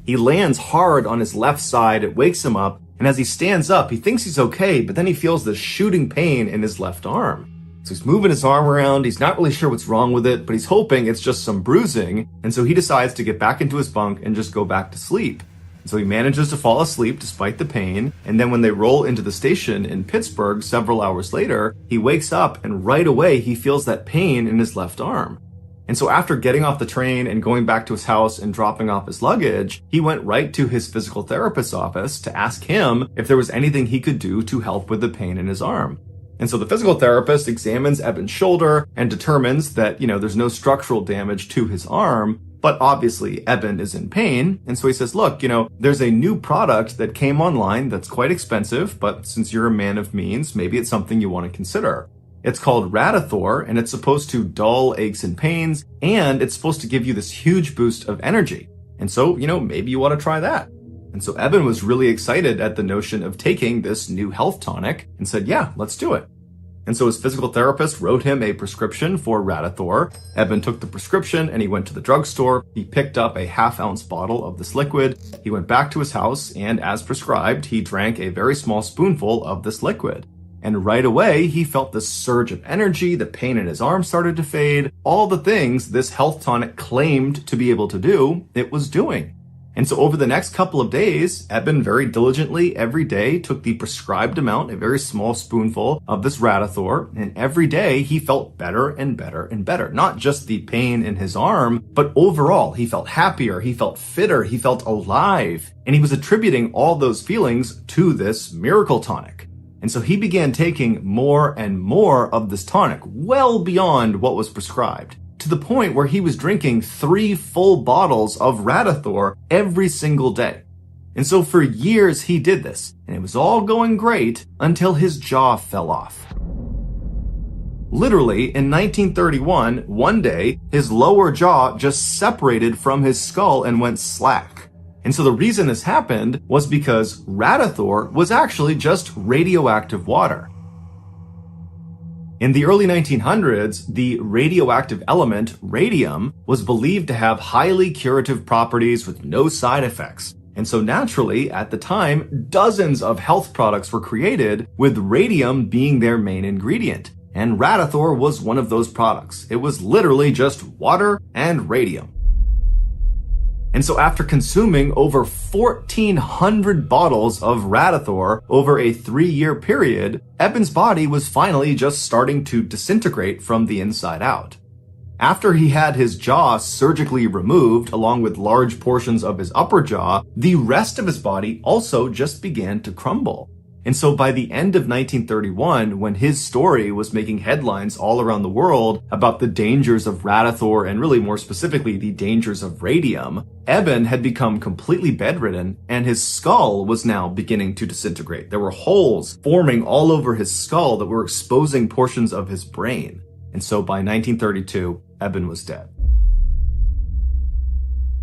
He lands hard on his left side, it wakes him up, and as he stands up, he thinks he's okay, but then he feels this shooting pain in his left arm. So he's moving his arm around, he's not really sure what's wrong with it, but he's hoping it's just some bruising, and so he decides to get back into his bunk and just go back to sleep. So he manages to fall asleep despite the pain, and then when they roll into the station in Pittsburgh several hours later, he wakes up and right away he feels that pain in his left arm. And so after getting off the train and going back to his house and dropping off his luggage, he went right to his physical therapist's office to ask him if there was anything he could do to help with the pain in his arm. And so the physical therapist examines Eben's shoulder and determines that, there's no structural damage to his arm, but obviously Eben is in pain. And so he says, look, there's a new product that came online that's quite expensive, but since you're a man of means, maybe it's something you want to consider. It's called Radithor, and it's supposed to dull aches and pains, and it's supposed to give you this huge boost of energy. And so, maybe you want to try that. And so Eben was really excited at the notion of taking this new health tonic and said, yeah, let's do it. And so his physical therapist wrote him a prescription for Radithor. Eben took the prescription and he went to the drugstore. He picked up a half-ounce bottle of this liquid. He went back to his house, and as prescribed, he drank a very small spoonful of this liquid. And right away, he felt this surge of energy, the pain in his arm started to fade, all the things this health tonic claimed to be able to do, it was doing. And so over the next couple of days, Eben very diligently every day took the prescribed amount, a very small spoonful of this Radithor, and every day he felt better and better and better. Not just the pain in his arm, but overall, he felt happier, he felt fitter, he felt alive, and he was attributing all those feelings to this miracle tonic. And so he began taking more and more of this tonic, well beyond what was prescribed, to the point where he was drinking 3 full bottles of Radithor every single day. And so for years he did this, and it was all going great until his jaw fell off. Literally, in 1931, one day, his lower jaw just separated from his skull and went slack. And so the reason this happened was because Radithor was actually just radioactive water. In the early 1900s, the radioactive element radium was believed to have highly curative properties with no side effects. And so naturally, at the time, dozens of health products were created with radium being their main ingredient. And Radithor was one of those products. It was literally just water and radium. And so after consuming over 1,400 bottles of Radithor over a 3-year period, Eben's body was finally just starting to disintegrate from the inside out. After he had his jaw surgically removed, along with large portions of his upper jaw, the rest of his body also just began to crumble. And so by the end of 1931, when his story was making headlines all around the world about the dangers of Radithor and really more specifically the dangers of radium, Eben had become completely bedridden and his skull was now beginning to disintegrate. There were holes forming all over his skull that were exposing portions of his brain. And so by 1932, Eben was dead.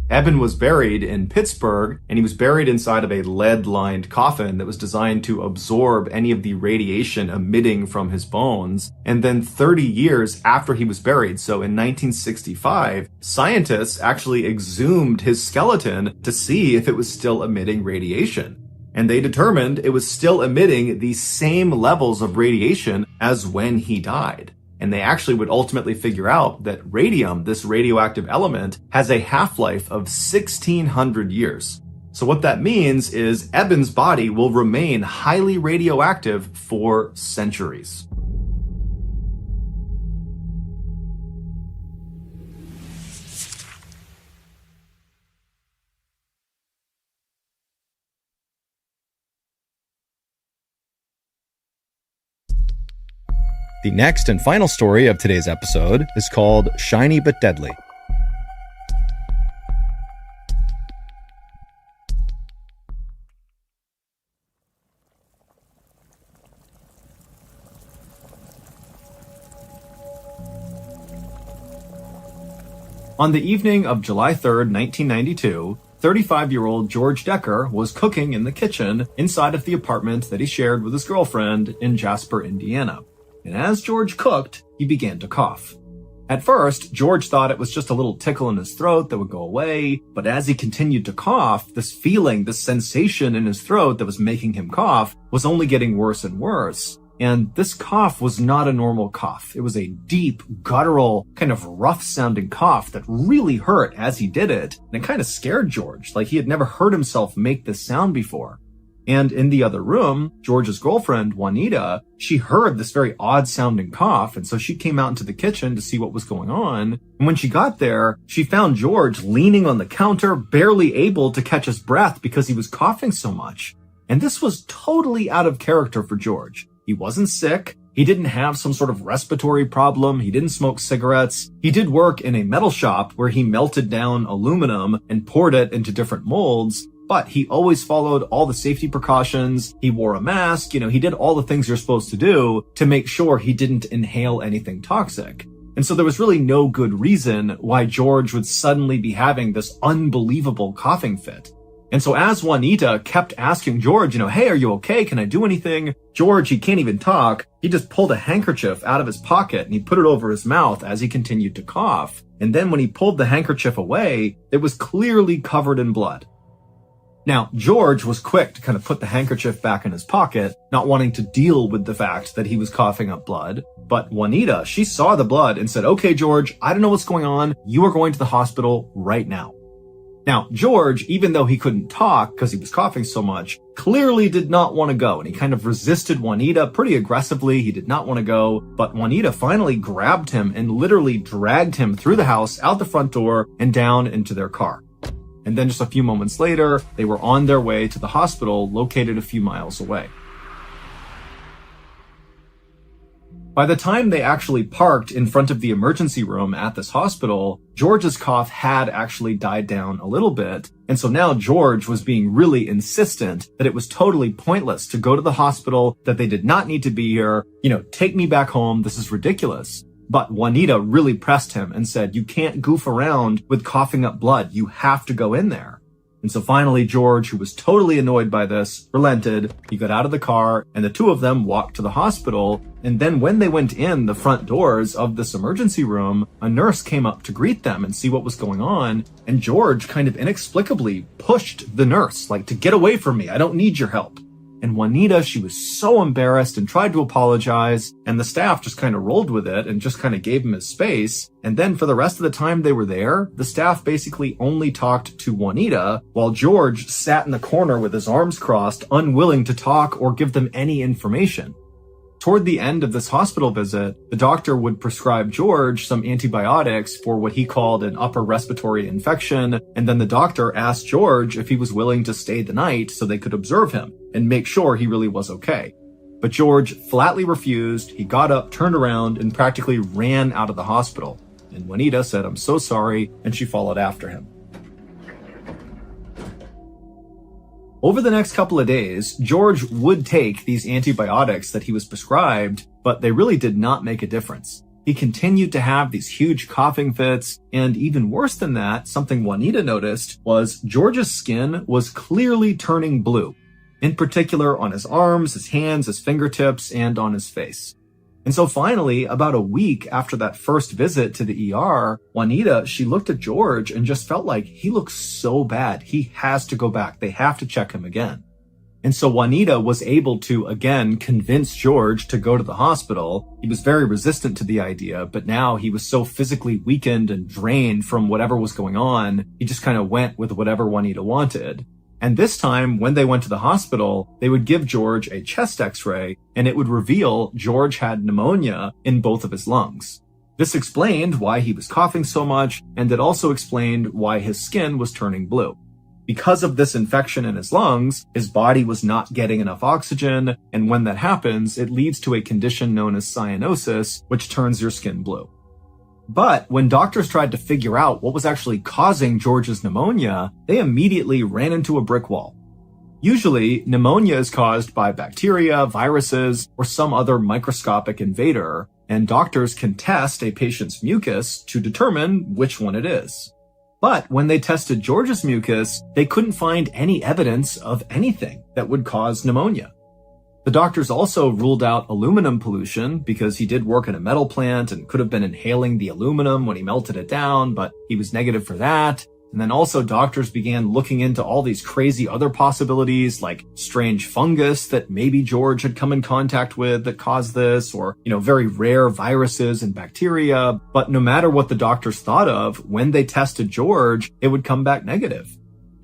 Eben was buried in Pittsburgh, and he was buried inside of a lead-lined coffin that was designed to absorb any of the radiation emitting from his bones. And then 30 years after he was buried, so in 1965, scientists actually exhumed his skeleton to see if it was still emitting radiation. And they determined it was still emitting the same levels of radiation as when he died. And they actually would ultimately figure out that radium, this radioactive element, has a half-life of 1,600 years. So what that means is Eben's body will remain highly radioactive for centuries. The next and final story of today's episode is called Shiny But Deadly. On the evening of July 3rd, 1992, 35-year-old George Decker was cooking in the kitchen inside of the apartment that he shared with his girlfriend in Jasper, Indiana. And as George cooked, he began to cough. At first, George thought it was just a little tickle in his throat that would go away, but as he continued to cough, this feeling, this sensation in his throat that was making him cough was only getting worse and worse. And this cough was not a normal cough. It was a deep, guttural, kind of rough-sounding cough that really hurt as he did it, and it kind of scared George, like he had never heard himself make this sound before. And in the other room, George's girlfriend, Juanita, she heard this very odd sounding cough. And so she came out into the kitchen to see what was going on. And when she got there, she found George leaning on the counter, barely able to catch his breath because he was coughing so much. And this was totally out of character for George. He wasn't sick. He didn't have some sort of respiratory problem. He didn't smoke cigarettes. He did work in a metal shop where he melted down aluminum and poured it into different molds. But he always followed all the safety precautions. He wore a mask. He did all the things you're supposed to do to make sure he didn't inhale anything toxic. And so there was really no good reason why George would suddenly be having this unbelievable coughing fit. And so as Juanita kept asking George, hey, are you okay? Can I do anything? George, he can't even talk. He just pulled a handkerchief out of his pocket and he put it over his mouth as he continued to cough. And then when he pulled the handkerchief away, it was clearly covered in blood. Now, George was quick to kind of put the handkerchief back in his pocket, not wanting to deal with the fact that he was coughing up blood. But Juanita, she saw the blood and said, okay, George, I don't know what's going on. You are going to the hospital right now. Now, George, even though he couldn't talk because he was coughing so much, clearly did not want to go. And he kind of resisted Juanita pretty aggressively. He did not want to go. But Juanita finally grabbed him and literally dragged him through the house, out the front door, and down into their car. And then just a few moments later, they were on their way to the hospital located a few miles away. By the time they actually parked in front of the emergency room at this hospital, George's cough had actually died down a little bit. And so now George was being really insistent that it was totally pointless to go to the hospital, that they did not need to be here. Take me back home. This is ridiculous. But Juanita really pressed him and said, you can't goof around with coughing up blood. You have to go in there. And so finally, George, who was totally annoyed by this, relented. He got out of the car and the two of them walked to the hospital. And then when they went in the front doors of this emergency room, a nurse came up to greet them and see what was going on. And George kind of inexplicably pushed the nurse, like, to get away from me. I don't need your help. And Juanita, she was so embarrassed and tried to apologize, and the staff just kind of rolled with it and just kind of gave him his space. And then for the rest of the time they were there, the staff basically only talked to Juanita, while George sat in the corner with his arms crossed, unwilling to talk or give them any information. Toward the end of this hospital visit, the doctor would prescribe George some antibiotics for what he called an upper respiratory infection, and then the doctor asked George if he was willing to stay the night so they could observe him and make sure he really was okay. But George flatly refused. He got up, turned around, and practically ran out of the hospital. And Juanita said, "I'm so sorry," and she followed after him. Over the next couple of days, George would take these antibiotics that he was prescribed, but they really did not make a difference. He continued to have these huge coughing fits, and even worse than that, something Juanita noticed was George's skin was clearly turning blue, in particular on his arms, his hands, his fingertips, and on his face. And so finally, about a week after that first visit to the ER, Juanita, she looked at George and just felt like he looks so bad. He has to go back. They have to check him again. And so Juanita was able to, again, convince George to go to the hospital. He was very resistant to the idea, but now he was so physically weakened and drained from whatever was going on, he just kind of went with whatever Juanita wanted. And this time, when they went to the hospital, they would give George a chest x-ray, and it would reveal George had pneumonia in both of his lungs. This explained why he was coughing so much, and it also explained why his skin was turning blue. Because of this infection in his lungs, his body was not getting enough oxygen, and when that happens, it leads to a condition known as cyanosis, which turns your skin blue. But when doctors tried to figure out what was actually causing George's pneumonia, they immediately ran into a brick wall. Usually, pneumonia is caused by bacteria, viruses, or some other microscopic invader, and doctors can test a patient's mucus to determine which one it is. But when they tested George's mucus, they couldn't find any evidence of anything that would cause pneumonia. The doctors also ruled out aluminum pollution because he did work in a metal plant and could have been inhaling the aluminum when he melted it down, but he was negative for that. And then also doctors began looking into all these crazy other possibilities like strange fungus that maybe George had come in contact with that caused this, or, very rare viruses and bacteria. But no matter what the doctors thought of, when they tested George, it would come back negative.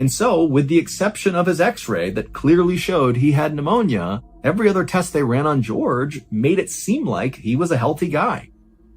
And so, with the exception of his x-ray that clearly showed he had pneumonia, every other test they ran on George made it seem like he was a healthy guy.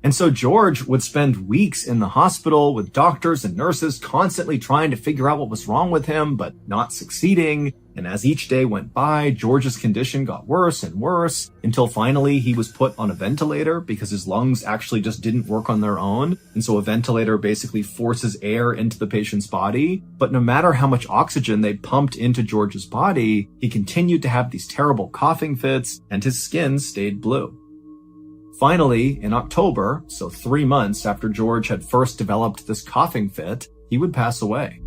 And so George would spend weeks in the hospital with doctors and nurses constantly trying to figure out what was wrong with him, but not succeeding. And as each day went by, George's condition got worse and worse until finally he was put on a ventilator because his lungs actually just didn't work on their own. And so a ventilator basically forces air into the patient's body. But no matter how much oxygen they pumped into George's body, he continued to have these terrible coughing fits and his skin stayed blue. Finally, in October, so 3 months after George had first developed this coughing fit, he would pass away.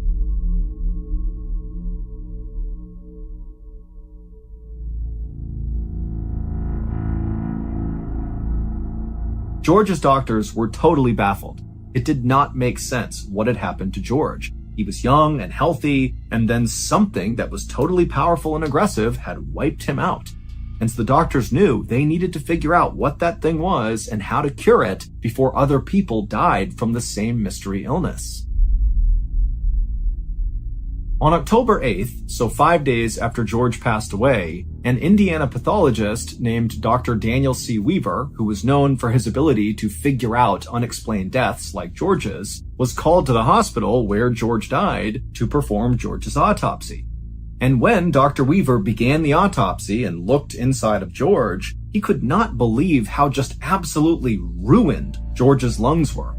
George's doctors were totally baffled. It did not make sense what had happened to George. He was young and healthy, and then something that was totally powerful and aggressive had wiped him out. And so the doctors knew they needed to figure out what that thing was and how to cure it before other people died from the same mystery illness. On October 8th, so 5 days after George passed away, an Indiana pathologist named Dr. Daniel C. Weaver, who was known for his ability to figure out unexplained deaths like George's, was called to the hospital where George died to perform George's autopsy. And when Dr. Weaver began the autopsy and looked inside of George, he could not believe how just absolutely ruined George's lungs were.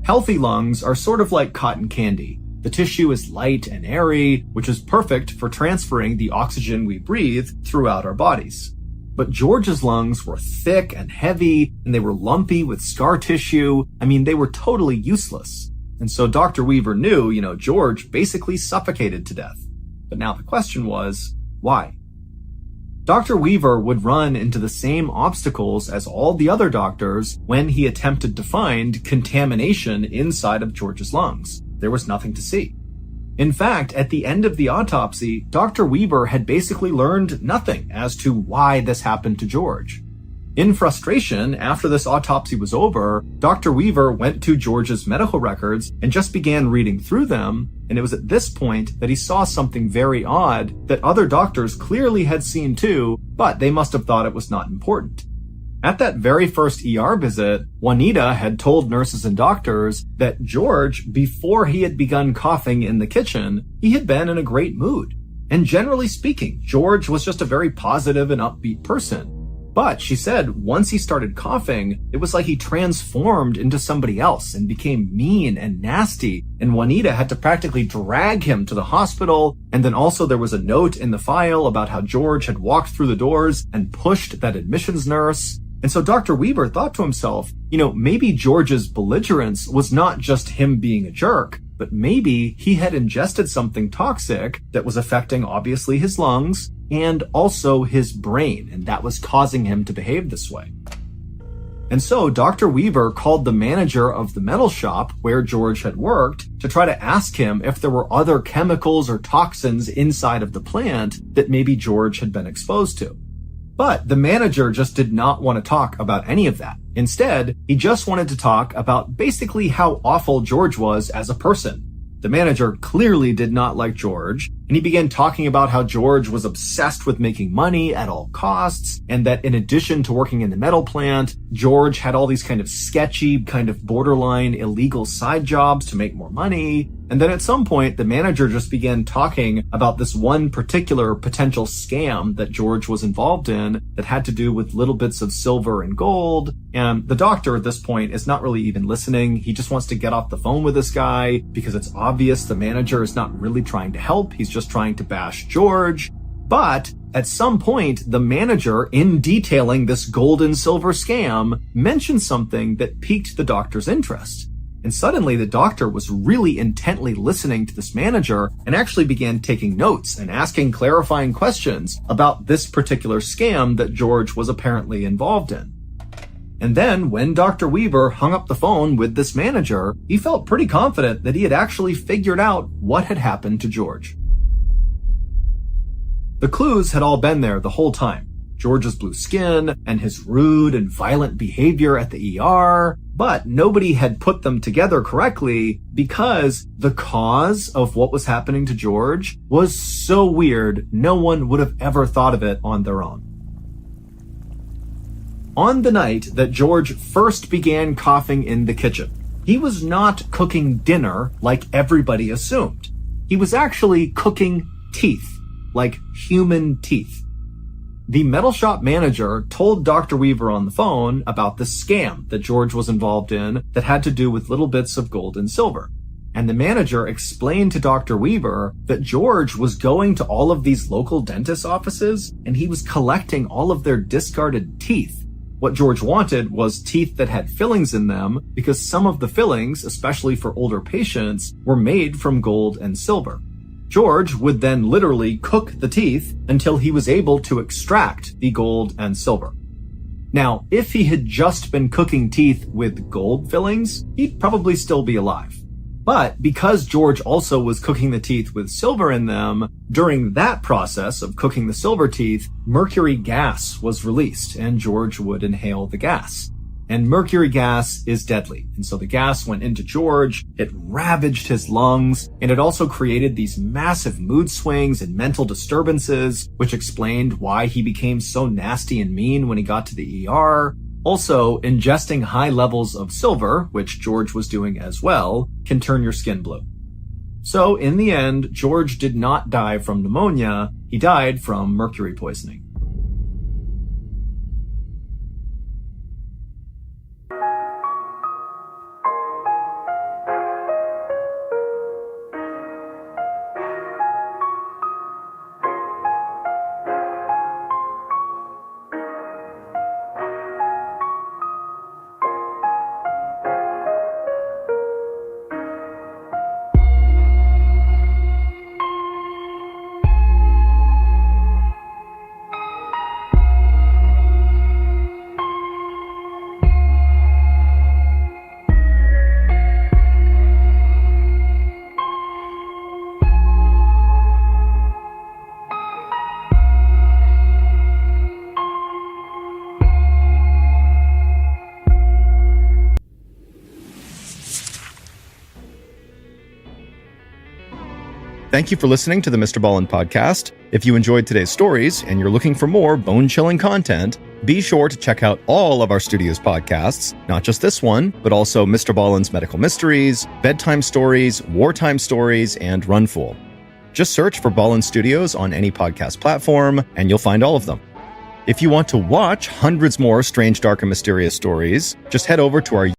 Healthy lungs are sort of like cotton candy. The tissue is light and airy, which is perfect for transferring the oxygen we breathe throughout our bodies. But George's lungs were thick and heavy, and they were lumpy with scar tissue. I mean, they were totally useless. And so Dr. Weaver knew, George basically suffocated to death. But now the question was, why? Dr. Weaver would run into the same obstacles as all the other doctors when he attempted to find contamination inside of George's lungs. There was nothing to see. In fact, at the end of the autopsy, Dr. Weaver had basically learned nothing as to why this happened to George. In frustration, after this autopsy was over, Dr. Weaver went to George's medical records and just began reading through them, and it was at this point that he saw something very odd that other doctors clearly had seen too, but they must have thought it was not important. At that very first ER visit, Juanita had told nurses and doctors that George, before he had begun coughing in the kitchen, he had been in a great mood. And generally speaking, George was just a very positive and upbeat person. But she said once he started coughing, it was like he transformed into somebody else and became mean and nasty, and Juanita had to practically drag him to the hospital. And then also there was a note in the file about how George had walked through the doors and pushed that admissions nurse. And so Dr. Weaver thought to himself, maybe George's belligerence was not just him being a jerk, but maybe he had ingested something toxic that was affecting obviously his lungs and also his brain, and that was causing him to behave this way. And so Dr. Weaver called the manager of the metal shop where George had worked to try to ask him if there were other chemicals or toxins inside of the plant that maybe George had been exposed to. But the manager just did not want to talk about any of that. Instead, he just wanted to talk about basically how awful George was as a person. The manager clearly did not like George, and he began talking about how George was obsessed with making money at all costs, and that in addition to working in the metal plant, George had all these kind of sketchy, kind of borderline illegal side jobs to make more money. And then at some point, the manager just began talking about this one particular potential scam that George was involved in that had to do with little bits of silver and gold. And the doctor at this point is not really even listening. He just wants to get off the phone with this guy because it's obvious the manager is not really trying to help. He's just trying to bash George. But at some point, the manager, in detailing this gold and silver scam, mentioned something that piqued the doctor's interest. And suddenly the doctor was really intently listening to this manager and actually began taking notes and asking clarifying questions about this particular scam that George was apparently involved in. And then when Dr. Weaver hung up the phone with this manager, he felt pretty confident that he had actually figured out what had happened to George. The clues had all been there the whole time. George's blue skin and his rude and violent behavior at the ER, but nobody had put them together correctly because the cause of what was happening to George was so weird, no one would have ever thought of it on their own. On the night that George first began coughing in the kitchen, he was not cooking dinner like everybody assumed. He was actually cooking teeth, like human teeth. The metal shop manager told Dr. Weaver on the phone about the scam that George was involved in that had to do with little bits of gold and silver. And the manager explained to Dr. Weaver that George was going to all of these local dentist offices and he was collecting all of their discarded teeth. What George wanted was teeth that had fillings in them because some of the fillings, especially for older patients, were made from gold and silver. George would then literally cook the teeth until he was able to extract the gold and silver. Now, if he had just been cooking teeth with gold fillings, he'd probably still be alive. But because George also was cooking the teeth with silver in them, during that process of cooking the silver teeth, mercury gas was released and George would inhale the gas. And mercury gas is deadly. And so the gas went into George, it ravaged his lungs, and it also created these massive mood swings and mental disturbances, which explained why he became so nasty and mean when he got to the ER. Also, ingesting high levels of silver, which George was doing as well, can turn your skin blue. So in the end, George did not die from pneumonia, he died from mercury poisoning. Thank you for listening to the Mr. Ballen podcast. If you enjoyed today's stories and you're looking for more bone-chilling content, be sure to check out all of our studio's podcasts, not just this one, but also Mr. Ballen's Medical Mysteries, Bedtime Stories, Wartime Stories, and Runful. Just search for Ballen Studios on any podcast platform, and you'll find all of them. If you want to watch hundreds more strange, dark, and mysterious stories, just head over to our